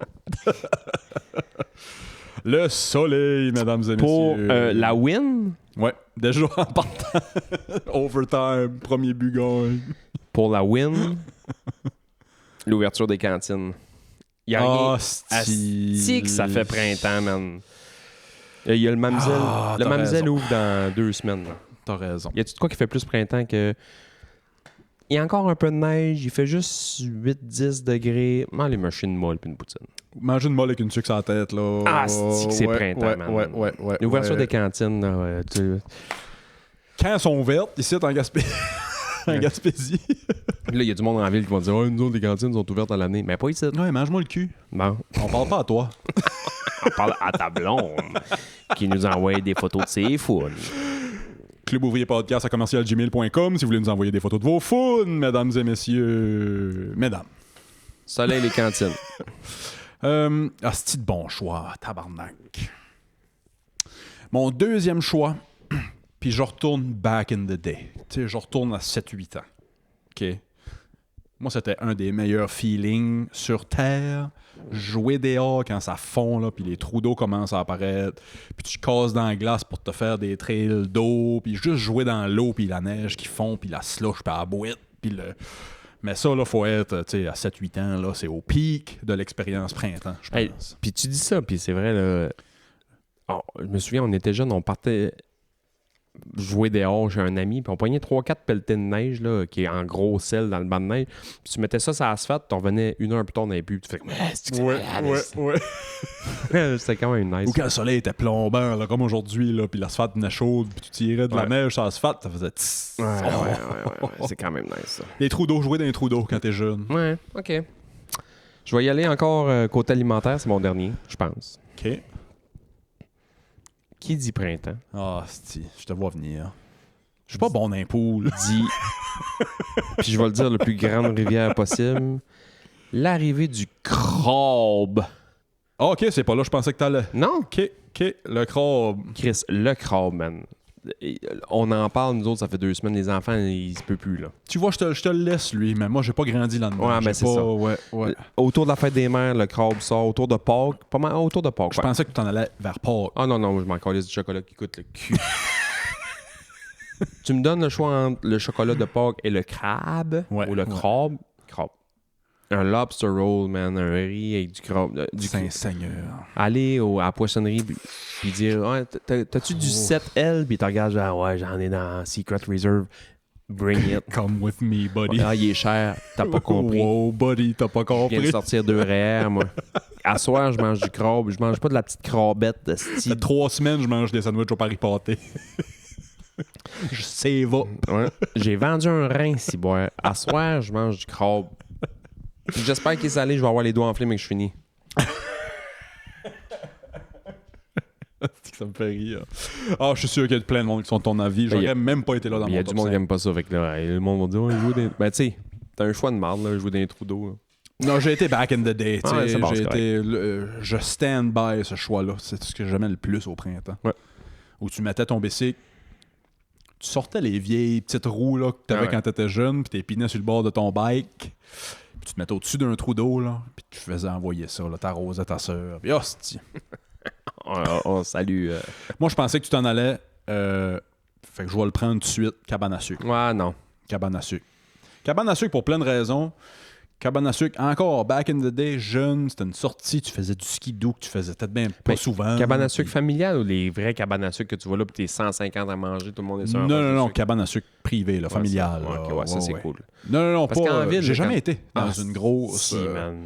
Le soleil, mesdames et Pour messieurs. la win, Ouais, déjà en partant. Overtime, premier but gagne. pour la win, l'ouverture des cantines. Il y a Ah, rien. Asti que ça fait printemps, man. Il y a le Mamzelle. Ah, le t'as Mamzelle raison. ouvre dans 2 semaines. Là. T'as raison. Y a-tu de quoi qui fait plus printemps que. Il y a encore un peu de neige, il fait juste 8-10 degrés. Allez, machine molle puis une poutine. Manger une molle avec une sucre sur la tête, là. Ah, c'est que c'est printemps, man. Ouais. L'ouverture ouais. des cantines, là, Quand elles sont vertes, ici, en Gaspésie. là, il y a du monde en ville qui va dire, oh, nous autres, les cantines sont ouvertes à l'année. Mais pas ici. Ouais, mange-moi le cul. Bon, On parle pas à toi. on parle à ta blonde qui nous envoie des photos de ses foules. Club Ouvrier Podcast à commercialgmail.com si vous voulez nous envoyer des photos de vos founes, mesdames et messieurs. Mesdames. Soleil, les cantines. C'est de bon choix, tabarnak. Mon deuxième choix, puis je retourne back in the day. Tu sais, je retourne à 7-8 ans. OK? Moi, c'était un des meilleurs feelings sur Terre. Jouer dehors quand ça fond, là, puis les trous d'eau commencent à apparaître, puis tu casses dans la glace pour te faire des trails d'eau, puis juste jouer dans l'eau, puis la neige qui fond, puis la slush, puis la boîte, puis Mais ça, là, faut être, tu sais, à 7-8 ans, là, c'est au pic de l'expérience printemps, je Hey, pense. puis tu dis ça, puis c'est vrai, là. Oh, je me souviens, on était jeunes, on partait jouer dehors chez un ami, puis on pognait 3-4 pelletées de neige, là, qui est en gros sel dans le banc de neige. Puis tu mettais ça sur l'asphalte, tu revenais 1 heure plus tard, on n'avait plus. Tu fais, Ouais. c'était quand même nice. Ou quand le soleil était plombant, là, comme aujourd'hui, là, puis l'asphalte venait chaude, puis tu tirais de la Ouais. neige sur l'asphalte, ça faisait tss. Ouais. C'est quand même nice, ça. Les trous d'eau, jouer dans les trous d'eau quand t'es jeune. Ouais, OK. Je vais y aller encore côté alimentaire, c'est mon dernier, je pense. OK. Qui dit printemps? Ah, c'ti, je te vois venir. Je suis pas bon dans les poules. Dit, puis je vais le dire le plus grande rivière possible, l'arrivée du crabe. Ah, OK, c'est pas là, je pensais que t'allais. Non? OK, le crabe. Chris, le crabe, man. On en parle, nous autres, ça fait 2 semaines. Les enfants, ils se peuvent plus, là. Tu vois, je te le laisse, lui, mais moi, j'ai pas grandi là-dedans. Ouais, mais J'ai c'est pas... ça. Ouais. Autour de la fête des mères, le crabe sort. Autour de Pâques, pas mal autour de Pâques. Je pensais que tu t'en allais vers Pâques. Ah non, je m'en calisse du chocolat qui coûte le cul. Tu me donnes le choix entre le chocolat de Pâques et le crabe, Ouais, ou le ouais. crabe. Un lobster roll, man, un riz avec du crabe. Saint-Seigneur. Aller à la poissonnerie puis dire ouais, t'as-tu du 7L? Puis tu regardes, genre, ouais, j'en ai dans Secret Reserve. Bring it. Come with me, buddy. Ah, il est cher. T'as pas compris. Wow, buddy, t'as pas Je viens de compris. sortir 2 REER, moi. À soir, je mange du crabe. Je mange pas de la petite crabette de Ça style. fait 3 semaines, je mange des sandwichs au Paris pâté. Je sais, va. Ouais. J'ai vendu un rein, si boire. À soir, je mange du crabe. Puis j'espère qu'il est salé, je vais avoir les doigts enflés, mais que je finis. Ça me fait rire. Ah, je suis sûr qu'il y a plein de monde qui sont de ton avis. Ben, J'aurais même pas été là dans Il mon y a du top monde qui 5. aime pas ça. Fait que là, le monde va dire, oh, il joue des. Ben, tu sais, t'as un choix de marde, là, jouer dans les trous d'eau. Là. Non, j'ai été back in the day. tu Ouais, sais. ça passe J'ai correct. été, je stand by ce choix-là. C'est ce que j'aimais le plus au printemps. Ouais. Où tu mettais ton bicycle, tu sortais les vieilles petites roues là, que t'avais Ah ouais. quand t'étais jeune, puis t'épinais sur le bord de ton bike, puis tu te mettais au-dessus d'un trou d'eau, là, puis tu faisais envoyer ça, là, t'arrosais ta soeur. Puis hostie. Salut. Moi, je pensais que tu t'en allais. Fait que je vais le prendre tout de suite. Cabane à sucre. Ouais, non. Cabane à sucre. Cabane à sucre pour plein de raisons. Cabane à sucre, encore, back in the day, jeune, c'était une sortie, tu faisais du ski-doo que tu faisais peut-être bien pas Mais souvent. Cabane à sucre familiale ou les vrais cabanes à sucre que tu vois là, puis t'es 150 à manger, tout le monde est sur un Non, poste non, de non, sucre. cabane à sucre privée, là, familiale. Ouais, là. ok, ouais, ça c'est Ouais. cool. Non, Parce pas. qu'en ville, j'ai jamais quand- été dans Ah, une grosse. Si, man.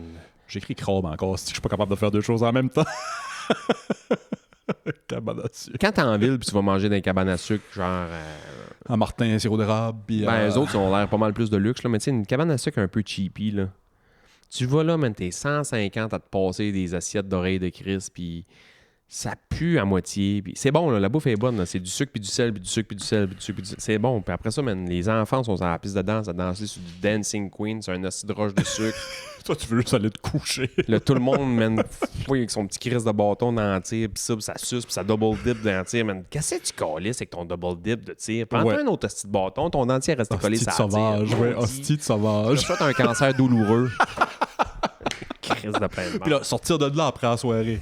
J'écris crabe encore, si je suis pas capable de faire 2 choses en même temps. Cabane à sucre. Quand t'es en ville puis tu vas manger dans les cabanes à sucre, genre. À Martin, sirop d'érable. Puis, Ben, eux autres, ils ont l'air pas mal plus de luxe, là. Mais tu sais, une cabane à sucre un peu cheapy, là. Tu vas là, man, t'es 150 à te passer des assiettes d'oreilles de Chris, puis ça pue à moitié. Puis c'est bon, là, la bouffe est bonne, là. C'est du sucre, puis du sel, puis du sucre, puis du sel, puis du sucre, puis du sel. C'est bon. Puis après ça, man, les enfants sont sur la piste de danse à danser sur du Dancing Queen, sur un assis de roche de sucre. toi, tu veux juste aller te coucher. Là, tout le monde, man, fouille avec son petit Chris de bâton dans le tir, puis ça suce, puis ça double dip dans le tir, man. Qu'est-ce que tu calisses avec ton double dip de tir? Prends-toi Ouais. un autre petit bâton, ton dentier reste collé Hostie de sur la sauvage, tire. ouais, Maudit. hostie de Je sauvage. te souhaite un cancer douloureux. Chris de plein de Puis là, sortir de là après la soirée.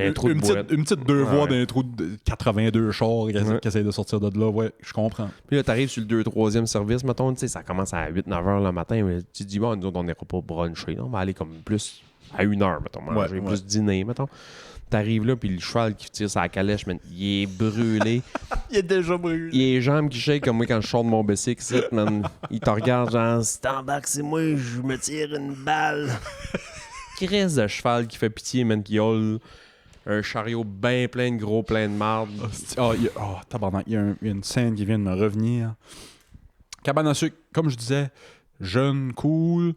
Un trou de boîte. Une petite 2 voies Ouais. d'un trou de 82 chars Ouais. qui essayent de sortir de là. Ouais, je comprends. Puis là, t'arrives sur le 2-3e service, mettons, tu sais, ça commence à 8-9 heures le matin. Mais tu te dis, bon, nous autres, on n'ira pas bruncher. On va aller comme plus à 1 heure, mettons, manger, Ouais, plus ouais. dîner, mettons. T'arrives là, puis le cheval qui tire sa calèche, man, il est brûlé. Il est déjà brûlé. Il a les jambes qui shake comme moi quand je sors de mon bicycle, ici, man. Il te regarde, genre, si t'embarques, c'est moi, je me tire une balle. Chris de cheval qui fait pitié, man, qui hole. Un chariot bien plein de gros, plein de marde. Tabarnak, il y a une scène qui vient de me revenir. Cabane à sucre, comme je disais, jeune, cool.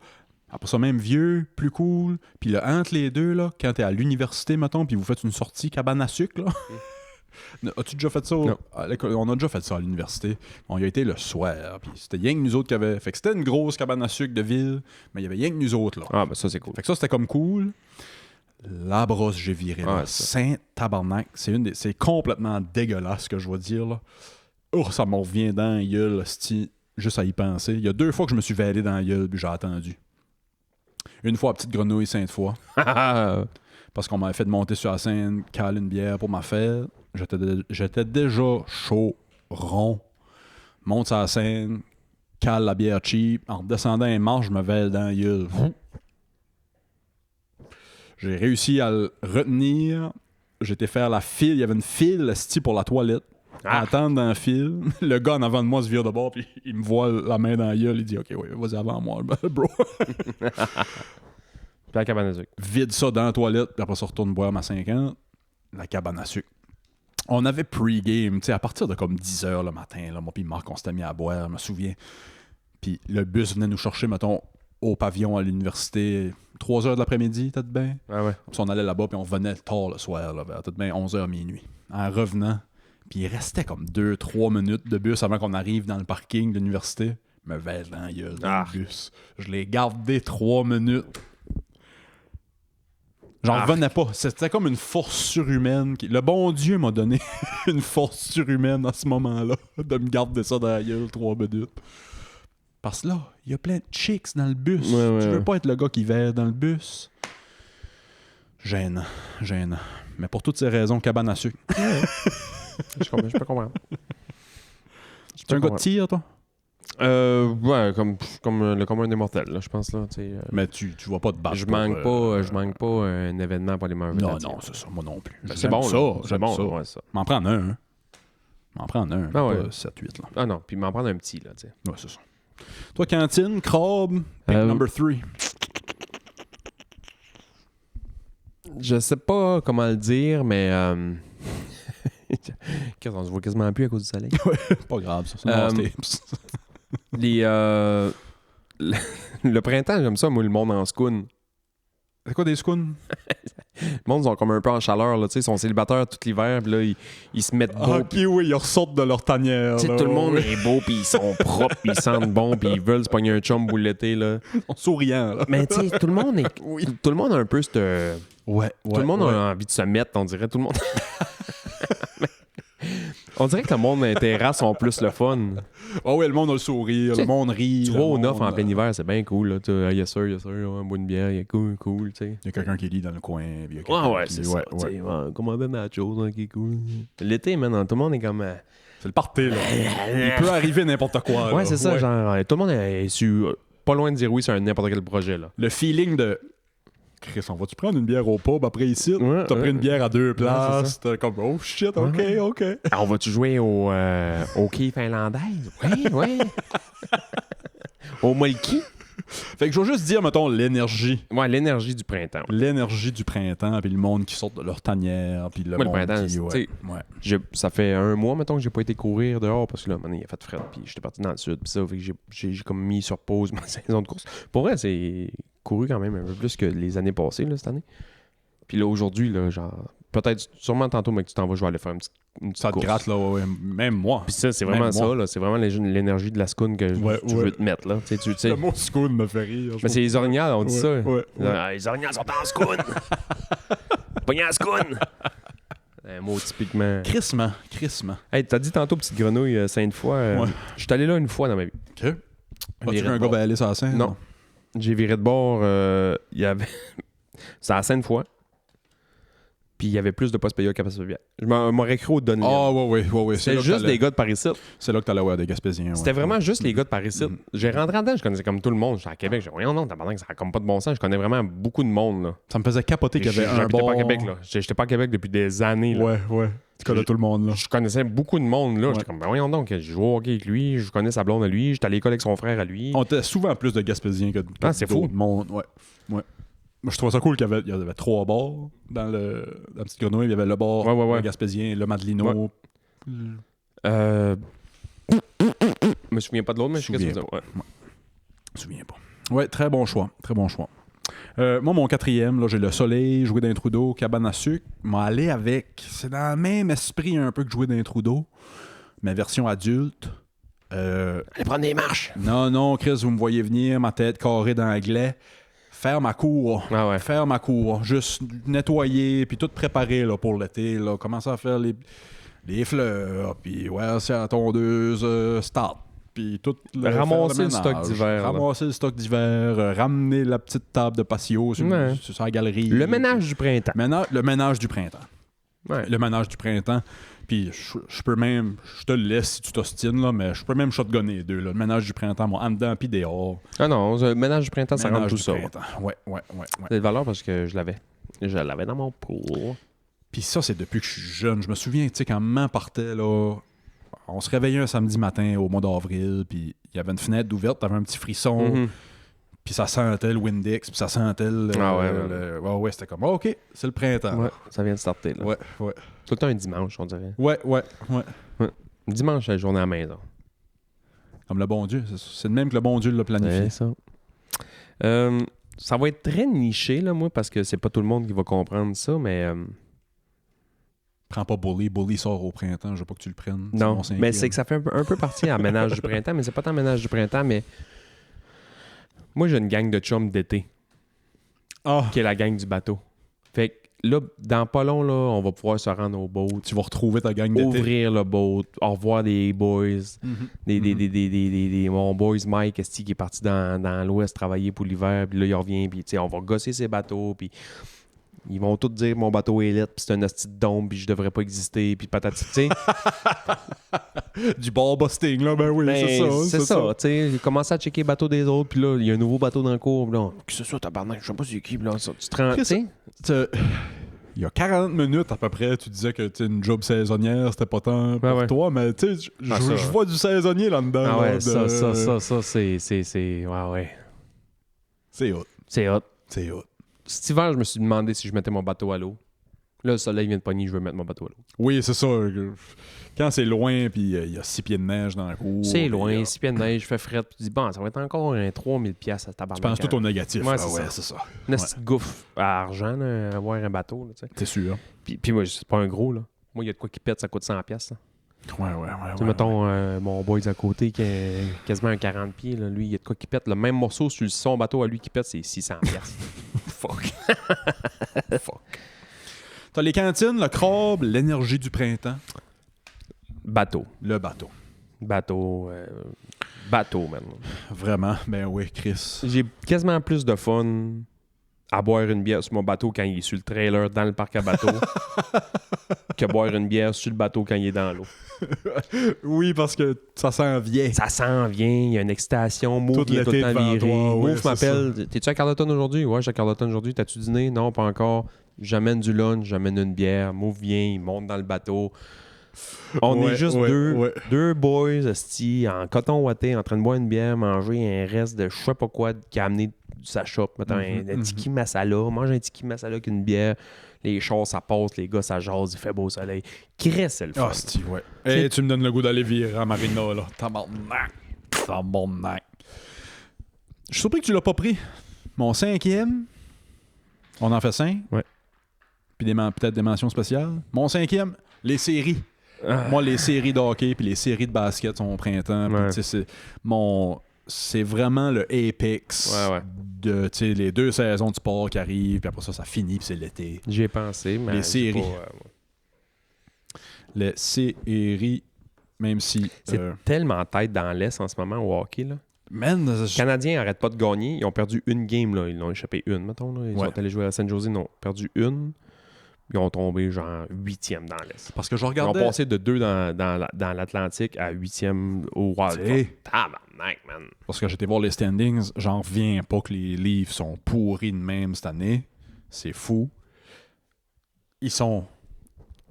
Après ça, même vieux, plus cool. Puis là, entre les deux, là, quand t'es à l'université, mettons, puis vous faites une sortie cabane à sucre, là. As-tu déjà fait ça? Non. À l'école? On a déjà fait ça à l'université. On y a été le soir. Puis c'était rien que nous autres qui avaient. Fait que c'était une grosse cabane à sucre de ville, mais il y avait rien que nous autres, là. Ah, ben ça, c'est cool. Fait que ça, c'était comme cool. La brosse, j'ai viré. Là. Ah, ça. Saint-tabarnak. C'est complètement dégueulasse ce que je vais dire. Là. Oh, ça me revient dans la gueule, hostie, juste à y penser. Il y a 2 fois que je me suis vêlé dans la gueule puis j'ai attendu. Une fois à Petite Grenouille, Sainte-Foy. Parce qu'on m'avait fait monter sur la scène, caler une bière pour ma fête. J'étais déjà chaud, rond. Monte sur la scène, cale la bière cheap. En descendant un marche, je me vais dans la gueule. J'ai réussi à le retenir. J'étais faire la file. Il y avait une file esti, pour la toilette. Attendre dans la file. Le gars en avant de moi se vire de bord, puis il me voit la main dans la gueule. Il dit OK, oui, vas-y avant moi, bro. Puis la cabane à sucre. Vide ça dans la toilette, puis après ça, retourne boire ma 50. La cabane à sucre. On avait pre-game, tu sais, à partir de comme 10h le matin, là, moi puis Marc, on s'était mis à boire, je me souviens. Puis le bus venait nous chercher, mettons, au pavillon à l'université, 3h de l'après-midi, peut-être bien. Ah ouais. Puis on allait là-bas, puis on revenait tard le soir, là, vers peut-être bien 11h minuit. En revenant, puis il restait comme 2-3 minutes de bus avant qu'on arrive dans le parking de l'université. Me vais dans la gueule, dans le bus. Je l'ai gardé 3 minutes. J'en revenais pas. C'était comme une force surhumaine. Le bon Dieu m'a donné une force surhumaine à ce moment-là de me garder ça dans la gueule 3 minutes. Parce que là, il y a plein de chicks dans le bus. Tu veux pas être le gars qui veille dans le bus. Gênant. Mais pour toutes ces raisons, cabane à sucre. Je peux comprendre. Tu es un gars de tir, toi? Ouais, comme le commun des mortels, là, je pense. Là, Mais tu vas pas te battre. Je manque pas un événement pour les mains. Non, c'est ça, moi non plus. C'est bon, ça. J'aime ça. Ouais, ça. M'en prendre un. Ah ouais. Pas 7-8, là. Ah non, puis m'en prendre un petit, là, tu sais. Ouais, c'est ça. Toi, cantine, crabe, pick number 3. Je sais pas comment le dire, mais... on se voit quasiment plus à cause du soleil. Pas grave, ça. C'est le printemps, j'aime ça, moi, le monde en scoon. C'est quoi des scouns? Le monde, ils sont comme un peu en chaleur, là, tu sais, ils sont célibataires tout l'hiver, puis là, ils se mettent beaux. Ok, oui, ils ressortent de leur tanière. Tu sais, tout le monde est beau, puis ils sont propres, puis ils sentent bon, puis ils veulent se pogner un chum pour l'été, là. Ils sont souriants, là. Mais tu sais, tout le monde est... Tout le monde a un peu cette... Ouais, tout le monde a envie de se mettre, on dirait, tout le monde... On dirait que le monde des terrasses sont plus le fun. Ah ouais, le monde a le sourire, le monde rit. Tu vas au neuf en plein hiver, c'est bien cool. Là. Yes sir, on boit une bière, il y a cool, tu sais. Il y a quelqu'un qui lit dans le coin. C'est ça. Commander nachos, qui est cool. L'été, man, tout le monde est comme... C'est le party, là. Il peut arriver n'importe quoi. Ouais, c'est ça, genre, tout le monde est pas loin de dire oui sur n'importe quel projet, là. Le feeling de... Chris, on va-tu prendre une bière au pub après ici? T'as pris une bière à 2 places. T'es comme, oh shit, ok. On va-tu jouer au quai finlandaise? Oui. Au Molki? Fait que je veux juste dire, mettons, l'énergie. Ouais, l'énergie du printemps. Ouais. L'énergie du printemps, puis le monde qui sort de leur tanière, puis le monde printemps, qui... Ça fait un mois, mettons, que j'ai pas été courir dehors, parce que là, il a fait frais, puis j'étais parti dans le sud, puis ça, fait que j'ai comme mis sur pause ma saison de course. Pour vrai, c'est couru quand même un peu plus que les années passées, là, cette année. Puis là, aujourd'hui, là, genre... Peut-être, sûrement tantôt, mais que tu t'en vas, je vais aller faire une petite course. Ça te gratte, là, ouais. Même moi. Puis ça, c'est vraiment ça, là. C'est vraiment l'énergie de la scoon que tu veux te mettre, là. Tu sais. Le mot scoon me fait rire. Mais c'est les orignales, on dit ça. Ouais. Les orignales sont en scoon. Pogné en scoon. Un mot typiquement... Crissement. Hey, t'as dit tantôt Petite Grenouille Sainte-Foy. Je suis allé là une fois dans ma vie. OK. As-tu vu un gars va aller sur la scène? Non. J'ai viré de bord. Il y avait... C'est à Sainte-Foy. Puis il y avait plus de postes payés qu'à Passepierre. Je m'aurais cru au Donlin. Ah, ouais. C'était juste des gars de Paris-Site. C'est là que t'allais voir des Gaspésiens. C'était vraiment juste les gars de Paris-Site. J'ai rentré dedans, je connaissais comme tout le monde. J'étais à Québec. J'ai dit, voyons, non, t'as ça a comme pas de bon sens. Je connais vraiment beaucoup de monde, là. Ça me faisait capoter qu'il y avait un bar. J'étais pas à Québec, là. J'étais pas à Québec depuis des années, là. Ouais. Tu connais tout le monde, là. Je connaissais beaucoup de monde, là. J'étais comme, voyons donc, je joue au hockey avec lui, je connais sa blonde à lui, j'étais à l'école avec son frère à lui. On était souvent plus de Gaspésiens que c'est fou. d'autres monde. Ouais. Moi, je trouvais ça cool qu'il y avait 3 bars dans la Petite Grenouille. Il y avait le bar, le Gaspésien, le Madelino. Je me souviens pas de l'autre, mais je suis sûr. Je me souviens pas. Ouais, très bon choix. Moi, mon 4e, là, j'ai le Soleil, jouer d'un Trudeau, cabane à sucre. M'en aller avec. C'est dans le même esprit un peu que jouer d'un Trudeau, mais version adulte. Allez prendre des marches. Non, Chris, vous me voyez venir, ma tête carrée d'anglais. Faire ma cour. Faire ma cour. Juste nettoyer, puis tout préparer là, pour l'été. Là. Commencer à faire les fleurs, puis c'est la tondeuse, start. Puis tout ramasser le stock d'hiver. Ramasser le stock d'hiver, ramener la petite table de patio sur la galerie. Le ménage du printemps. Le ménage du printemps. Ouais. Le ménage du printemps. Puis je peux même, je te le laisse si tu t'ostines, là, mais je peux même shotgunner les deux. Là. Le ménage du printemps, moi, en dedans puis dehors. Ah non, le ménage du printemps, ça rentre Ménage tout du ça. printemps. Ouais. C'est de valeur parce que je l'avais. Je l'avais dans mon pool. Puis ça, c'est depuis que je suis jeune. Je me souviens, tu sais, quand maman partait, là, on se réveillait un samedi matin au mois d'avril, puis il y avait une fenêtre ouverte, t'avais un petit frisson, Mhm. puis ça sentait le Windex, puis ça sentait le... Ah ouais, ouais, c'était comme, OK, c'est le printemps. Ouais, ça vient de starter. Là. Ouais. Tout le temps un dimanche, on dirait. Ouais. Dimanche, c'est la journée à la maison. Comme le bon Dieu. C'est le même que le bon Dieu l'a planifié. C'est ça. Ça va être très niché, là, moi, parce que c'est pas tout le monde qui va comprendre ça, mais... Prends pas Bully. Bully sort au printemps. Je veux pas que tu le prennes. non, mon cinquième. mais c'est que ça fait un peu partie à ménage du printemps, mais c'est pas tant ménage du printemps, mais... Moi, j'ai une gang de chums d'été, Ah, qui est la gang du bateau. Fait que là, dans pas long, là, on va pouvoir se rendre au boat, tu vas retrouver ta gang d'été. ouvrir le boat, au revoir des boys, mon boys Mike esti, qui est parti dans l'Ouest travailler pour l'hiver, puis là, il revient, puis tu sais, on va gosser ses bateaux, puis ils vont tous dire mon bateau est lit, puis c'est un esti de dôme, puis je devrais pas exister, puis patati, tu sais. Du ball busting, là, ben oui, C'est ça, tu sais. J'ai commencé à checker les bateaux des autres, puis là, il y a un nouveau bateau dans le cours, puis là, qu'est-ce que c'est ça, tabarnak, je sais pas c'est qui, puis là, ça, tu te rends, tu sais. Il y a 40 minutes à peu près, tu disais que une job saisonnière, c'était pas tant pour ouais. toi, mais tu sais, Ah, ça, je vois du saisonnier là-dedans. Ah ouais, là, ça, c'est... Ouais. C'est hot. C'est hot. C'est hot. Cet hiver, je me suis demandé si je mettais mon bateau à l'eau. Là, le soleil vient de pogner, je veux mettre mon bateau à l'eau. Oui, c'est ça. Quand c'est loin, puis il y a 6 pieds de neige dans la cour. C'est loin, puis, 6 pieds de neige, fait fret, puis tu dis, bon, ça va être encore un 3000$ à tu tabarnak. penses tout au négatif. Ouais, Ah c'est ouais, ça. c'est ça. Une petite gouffre à argent, là, avoir un bateau, là, tu sais. T'es sûr. Puis moi, c'est pas un gros, là. Moi, il y a de quoi qui pète, ça coûte 100$. Là. Tu sais, Ouais. mettons, mon boys à côté qui a quasiment un 40 pieds, là, lui, il y a de quoi qui pète. Le même morceau sur son bateau à lui qui pète, c'est 600$. Fuck. T'as les cantines, le crabe, l'énergie du printemps. Bateau. Le bateau. Bateau, man. Vraiment, ben oui, Chris. J'ai quasiment plus de fun à boire une bière sur mon bateau quand il est sur le trailer dans le parc à bateau que boire une bière sur le bateau quand il est dans l'eau. Oui, parce que ça s'en vient. Ça s'en vient, il y a une excitation. Move, Tout il est tout le l'été temps devant viré. toi, ouais, Move c'est m'appelle. T'es-tu à Carleton aujourd'hui? Ouais, je suis à Carleton aujourd'hui. T'as-tu dîné? Non, pas encore. J'amène du lunch, j'amène une bière. Move vient, il monte dans le bateau. On est juste deux boys hostie, en coton ouaté en train de boire une bière, manger un reste de je sais pas quoi qui a amené sa shop. Mettons un tiki masala. Mange un tiki masala qu'une bière. Les chars, ça passe. Les gars, ça jase. Il fait beau soleil. Cresse, c'est le fun. Ah, Steve, ouais. Hey, tu me donnes le goût d'aller virer à Marina, là. Tabarnak. Je suis surpris que tu l'as pas pris. Mon 5e, on en fait 5. Ouais. Puis peut-être des mentions spéciales. Mon 5e, les séries. Moi, les séries de hockey puis les séries de basket sont au printemps. Puis, Ouais. tu sais, c'est vraiment le apex de tu sais, les 2 saisons de sport qui arrivent. Puis après ça, ça finit. Puis c'est l'été. J'y ai pensé, mais. Les j'ai séries. pas, Les séries, même si... C'est tellement tête dans l'Est en ce moment au hockey. Là. Man, Les Canadiens n'arrêtent pas de gagner. Ils ont perdu une game. Là. Ils l'ont échappé une, mettons. Là. Ils sont allés jouer à San Jose. Ils ont perdu une. Ils ont tombé genre 8e dans l'Est. parce que je Ils regardais... ont passé de 2 dans l'Atlantique à 8e au Wild T'sais. Cup. Tabarnak, man. Parce que j'étais voir les standings, j'en reviens pas que les Leafs sont pourris de même cette année. C'est fou. Ils sont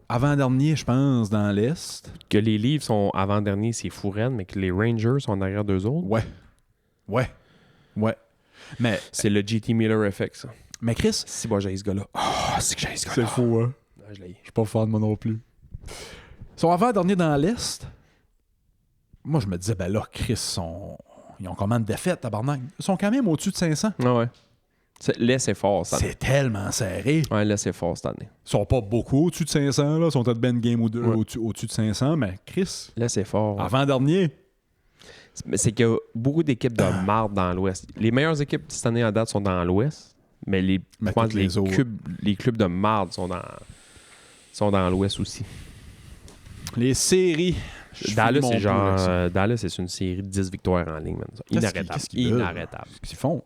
avant-dernier, je pense, dans l'Est. Que les Leafs sont avant-dernier, c'est fou raide, mais que les Rangers sont derrière d'eux autres. Ouais. Mais C'est le JT Miller effect, ça. Mais Chris... Si, moi, j'ai ce gars-là. C'est que j'ai ce gars-là. C'est fou, hein? Ah, je l'ai. Je suis pas fan, moi non plus. Ils sont avant-dernier dans l'Est. Moi, je me disais, ben là, Chris, ils ont combien de défaites, tabarnak? Ils sont quand même au-dessus de 500. Ah ouais. L'Est, c'est fort, ça. C'est tellement serré. Ouais, l'Est, c'est fort cette année. Ils sont pas beaucoup au-dessus de 500, là. Ils sont peut-être ben game ou deux au-dessus de 500, mais Chris, L'Est, c'est fort. Ouais. avant-dernier. C'est qu'il y a beaucoup d'équipes de marde dans l'Ouest. Les meilleures équipes cette année en date sont dans l'Ouest, mais je pense toutes que les autres. les clubs de marde sont dans l'Ouest aussi. Les séries. Dallas, c'est genre. Dallas, c'est une série de 10 victoires en ligne, man. Inarrêtable. Qu'est-ce qu'ils veulent? Inarrêtable. Qu'est-ce qu'ils font?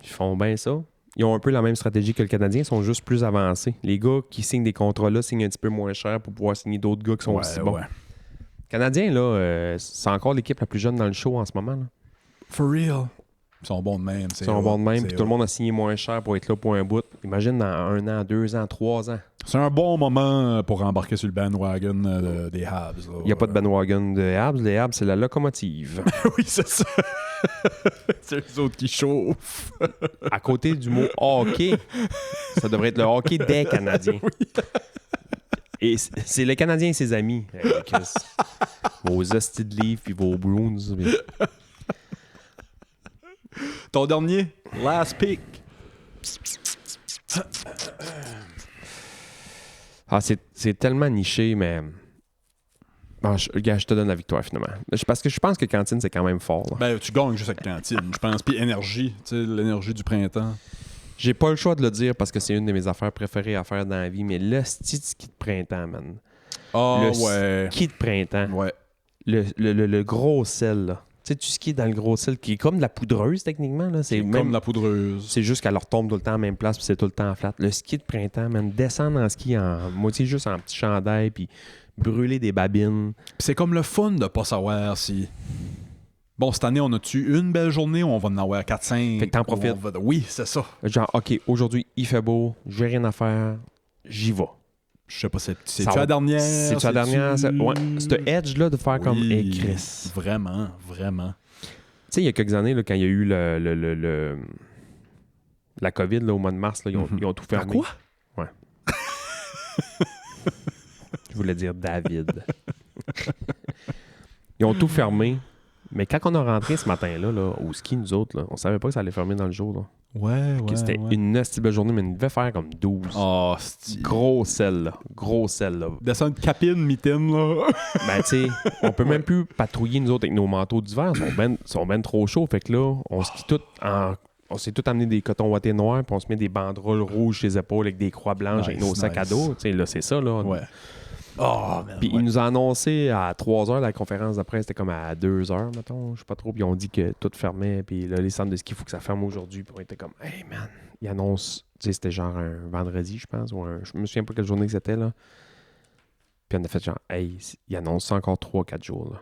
Ils font bien ça. Ils ont un peu la même stratégie que le Canadien, ils sont juste plus avancés. Les gars qui signent des contrats là signent un petit peu moins cher pour pouvoir signer d'autres gars qui sont aussi bons. Ouais. Canadien, là, c'est encore l'équipe la plus jeune dans le show en ce moment. Là. For real. Ils sont bons de même. Ils sont bons de même, puis tout le monde a signé moins cher pour être là pour un bout. Imagine dans 1 an, 2 ans, 3 ans. C'est un bon moment pour embarquer sur le bandwagon des Habs. Il n'y a pas de bandwagon de Habs. Les Habs, c'est la locomotive. Oui, c'est ça. C'est eux autres qui chauffent. À côté du mot hockey, ça devrait être le hockey des Canadiens. Et c'est le Canadien et ses amis. Hey, Chris. Vos hosties de livres puis vos Bruins. Mais... Ton dernier, last pick. Ah, c'est tellement niché, mais... Bon, je te donne la victoire, finalement. Parce que je pense que Cantine, c'est quand même fort. Là. Ben, tu gagnes juste avec Cantine, je pense. Puis énergie, tu sais, l'énergie du printemps. J'ai pas le choix de le dire parce que c'est une de mes affaires préférées à faire dans la vie, mais le ski de printemps, man. Ah, Le ski de printemps. Ouais. Le gros sel, là. Tu sais, tu skis dans le gros sel qui est comme de la poudreuse, techniquement. Là. C'est même... comme la poudreuse. C'est juste qu'elle leur tombe tout le temps à la même place puis c'est tout le temps flat. Le ski de printemps, man, descendre en ski en moitié juste en petit chandail puis brûler des babines. Puis c'est comme le fun de pas savoir si... Bon, cette année, on a-tu une belle journée ou on va en avoir 4-5? Fait que t'en profites. Oui, c'est ça. Genre, OK, aujourd'hui, il fait beau, j'ai rien à faire, j'y vais. Je sais pas, c'est-tu Ça la dernière? C'est-tu la dernière? Ouais, ce edge-là de faire comme Oui, hey, Chris. Vraiment, vraiment. Tu sais, il y a quelques années, là, quand il y a eu la COVID là, au mois de mars, là, ils ont tout fermé. Quoi? Ouais. Je voulais dire David. Ils ont tout fermé. Mais quand on a rentré ce matin-là, là, au ski, nous autres, là, on savait pas que ça allait fermer dans le jour. Là. Ouais. C'était une nasty belle journée, mais il devait faire comme 12. Oh, Gros sel, là. Gros sel, là. Descendre capine, mitaine, là. Ben, tu sais, on peut même plus patrouiller, nous autres, avec nos manteaux d'hiver. Ils sont ben trop chauds. Fait que là, on skie tout en... On s'est tout amené des cotons wattés noirs, puis on se met des banderoles rouges sur les épaules avec des croix blanches avec nos sacs à dos. Tu sais, là, c'est ça, là. Ouais. Oh, man, Puis ils nous ont annoncé à 3h, la conférence de presse, c'était comme à 2h, mettons, je sais pas trop. Puis ils ont dit que tout fermait. Puis là, les centres de ski, il faut que ça ferme aujourd'hui. Puis on était comme, hey man, ils annoncent, tu sais, c'était genre un vendredi, je pense, ou je me souviens pas quelle journée que c'était, là. Puis on a fait genre, hey, ils annoncent ça encore 3-4 jours, là.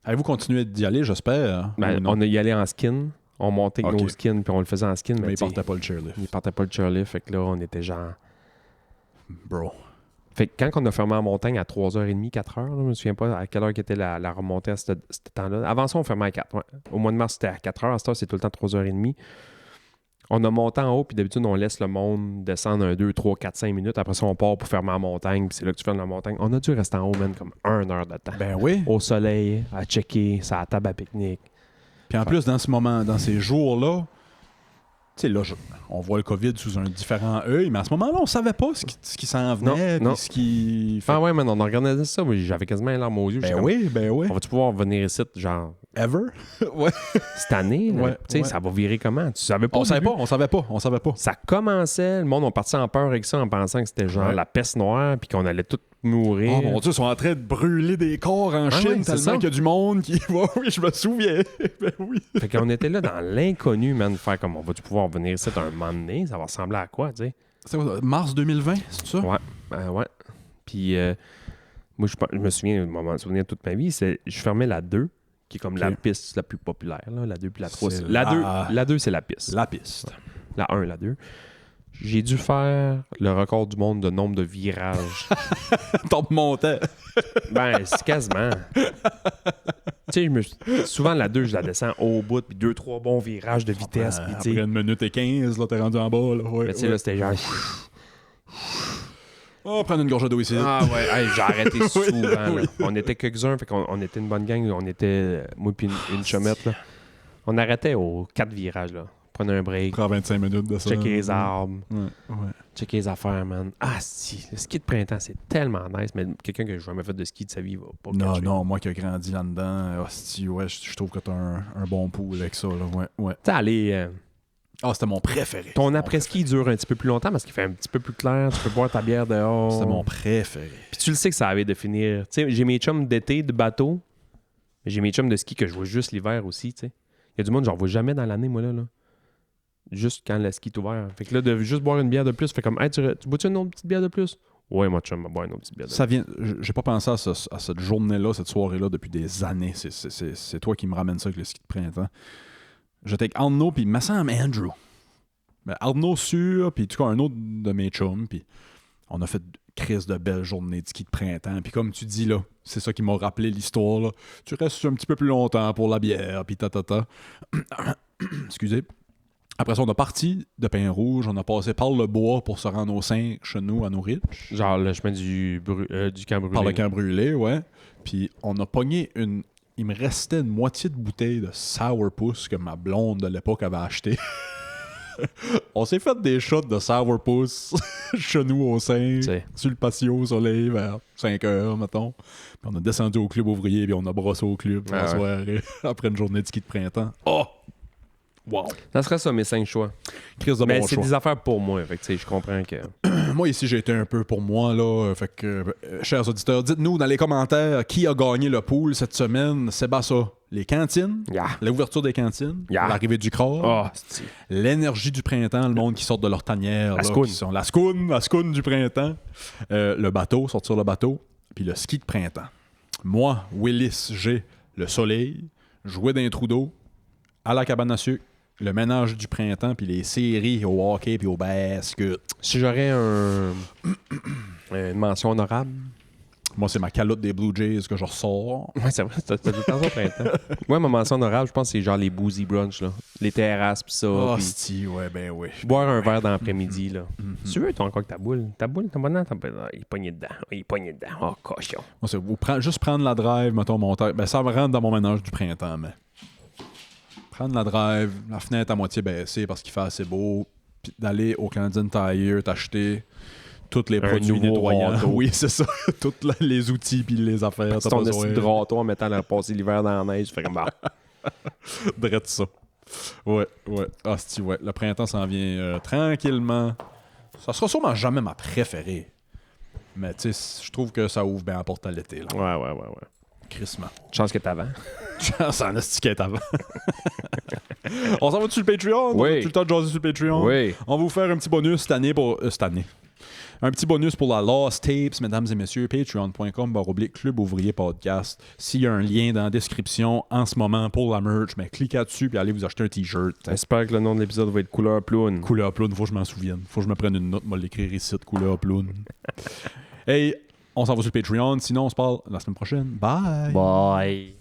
Avez-vous continué d'y aller, j'espère? Ben, on a y allé en skin. On montait avec nos skins, puis on le faisait en skin. Mais ils partaient pas le chairlift. Ils partaient pas le chairlift. Fait que là, on était genre... Bro. Fait que quand on a fermé en montagne à 3h30, 4h, là, je me souviens pas à quelle heure était la remontée à ce temps-là. Avant ça, on fermait à 4. Ouais. Au mois de mars, c'était à 4h. À ce temps, c'est tout le temps 3h30. On a monté en haut, puis d'habitude, on laisse le monde descendre 1, 2, 3, 4, 5 minutes. Après ça, on part pour fermer en montagne, puis c'est là que tu fermes la montagne. On a dû rester en haut, man, comme 1 heure de temps. Ben oui. Au soleil, à checker, ça à la table à pique-nique. Puis en plus, dans ce moment, dans ces jours-là, tu sais, là, on voit le COVID sous un différent œil, mais à ce moment-là, on savait pas ce qui s'en venait, puis ce qui... Ah ouais, man, on a regardé ça, moi, j'avais quasiment une larme aux yeux. Ben oui. On va-tu pouvoir venir ici, genre... Ever? Ouais. Cette année, là, tu sais, ça va virer comment? Tu savais pas On savait pas. Ça commençait, le monde on partit en peur avec ça en pensant que c'était genre la peste noire puis qu'on allait tous mourir. Oh mon Dieu, ils sont en train de brûler des corps en Chine tellement qu'il y a du monde qui va. Oui, je me souviens. Ben oui. Fait qu'on était là dans l'inconnu, man, faire comme on va-tu pouvoir venir ici un moment donné? Ça va ressembler à quoi, tu sais? C'est quoi, mars 2020, c'est ça? Ouais, ouais. Puis moi, je me souviens, un souvenir de toute ma vie, c'est je fermais la 2, qui est comme la piste la plus populaire, là, la 2 puis la 3. La 2, c'est la piste. La piste. La 1, la 2. J'ai dû faire le record du monde de nombre de virages. Top montant. Ben, c'est quasiment. Tu sais, souvent la 2, je la descends au bout, puis 2-3 bons virages de vitesse. Puis, après 1 minute et 15, là, t'es rendu en bas. Là. Ouais, mais tu sais, là, c'était genre... Oh, prendre une gorge d'eau ici. Ah ouais, hey, j'ai arrêté souvent. Là. On était quelques-uns, fait qu'on était une bonne gang. On était, moi puis une chumette, là. On arrêtait aux 4 virages, là. Prenait un break. Prends 25 minutes de ça. Checker les arbres. Ouais. Checker les affaires, man. Ah, si. Le ski de printemps, c'est tellement nice, mais quelqu'un qui n'a jamais fait de ski de sa vie va pas catcher. Non, moi qui ai grandi là-dedans, hostie, ouais, je trouve que t'as un bon pool avec ça, là. Ouais. Tu sais, aller... c'était mon préféré. Ton après-ski dure un petit peu plus longtemps parce qu'il fait un petit peu plus clair. Tu peux boire ta bière dehors. C'était mon préféré. Puis tu le sais que ça avait de finir. Tu sais, j'ai mes chums d'été, de bateau. Mais j'ai mes chums de ski que je vois juste l'hiver aussi, tu sais. Il y a du monde, j'en vois jamais dans l'année, moi, là. juste quand le ski est ouvert. Fait que là, de juste boire une bière de plus, fait comme, hey, tu bois-tu une autre petite bière de plus? Ouais, moi, chum, boire une autre petite bière de plus. Ça vient. J'ai pas pensé à cette journée-là, cette soirée-là depuis des années. C'est toi qui me ramène ça avec le ski de printemps. J'étais avec Arnaud, puis il me semble Andrew. Ben, Arnaud sûr, puis en tout cas un autre de mes chums, puis on a fait crise de belles journées de ski de printemps. Puis comme tu dis, là, c'est ça qui m'a rappelé l'histoire, là. Tu restes un petit peu plus longtemps pour la bière, puis ta. Excusez. Après ça, on a parti de Pin-Rouge, on a passé par le bois pour se rendre au sein chez nous, à Norwich. Genre le chemin du camp brûlé. Par le camp brûlé, ouais. Puis on a pogné une... Il me restait une moitié de bouteille de Sourpuss que ma blonde de l'époque avait acheté. On s'est fait des shots de Sourpuss chez nous au sein, T'sais. sur le patio au soleil, vers 5 heures, mettons. Puis on a descendu au club ouvrier, puis on a brossé au club la soirée, après une journée de ski de printemps. Oh! Wow! Ça serait ça, mes 5 choix. Crise de Mais bon c'est choix. des affaires pour moi. Fait que, tu sais, je comprends que... Moi, ici, j'ai été un peu pour moi, là. Fait que, chers auditeurs, dites-nous dans les commentaires qui a gagné le pool cette semaine. C'est bas ça. Les cantines, Yeah. l'ouverture des cantines, Yeah. l'arrivée du corps, Oh, c'est... l'énergie du printemps, le monde qui sort de leur tanière. La là, scoune. qui sont la scoune du printemps. Le bateau, sortir le bateau. Puis le ski de printemps. Moi, Willis, j'ai le soleil, jouer dans un trou d'eau, à la cabane à sucre, le ménage du printemps, puis les séries au hockey puis au basket. Si j'aurais une mention honorable... Moi, c'est ma calotte des Blue Jays que je ressors. Ouais, c'est vrai, t'as tout le temps ça au printemps. Ouais, ma mention honorable, je pense que c'est genre les boozy brunch, là. Les terrasses, pis ça. Oh, pis c'ti, ouais, ben oui. boire un verre dans l'après-midi, là. Tu veux, toi, encore que ta boule? Ta boule, t'as pas dedans? Il est pogné dedans. Il est pogné dedans. Oh, cochon. Moi, c'est juste prendre la drive, mettons, mon terre. Ben, ça me rentre dans mon ménage du printemps, mais. Prendre la drive, la fenêtre à moitié baissée parce qu'il fait assez beau, puis d'aller au Canadian Tire, t'acheter tous les produits nouveau nettoyants. râteau. Oui, c'est ça. Tous les outils puis les affaires. C'est ton esti de râteau en mettant la passer l'hiver dans la neige. Tu fais comme, bah. Drette ça. Ouais. Ah, c'ti, ouais. Le printemps s'en vient tranquillement. Ça sera sûrement jamais ma préférée. Mais, tu sais, je trouve que ça ouvre bien la porte à l'été, là. Ouais. Crissement. Chance que t'avais. Ça en a stiquette avant. On s'en va sur le Patreon? Oui. On a tout le temps de jaser sur le Patreon? Oui. On va vous faire un petit bonus cette année pour... cette année. Un petit bonus pour la Lost Tapes, mesdames et messieurs. Patreon.com/Club Ouvrier Podcast. S'il y a un lien dans la description en ce moment pour la merch, mais cliquez là-dessus puis allez vous acheter un t-shirt. J'espère que le nom de l'épisode va être Couleur Ploune. Couleur Ploune, faut que je m'en souvienne. Faut que je me prenne une note, moi l'écrire ici de Couleur Ploune. Hey, on s'en va sur le Patreon. Sinon, on se parle la semaine prochaine. Bye! Bye.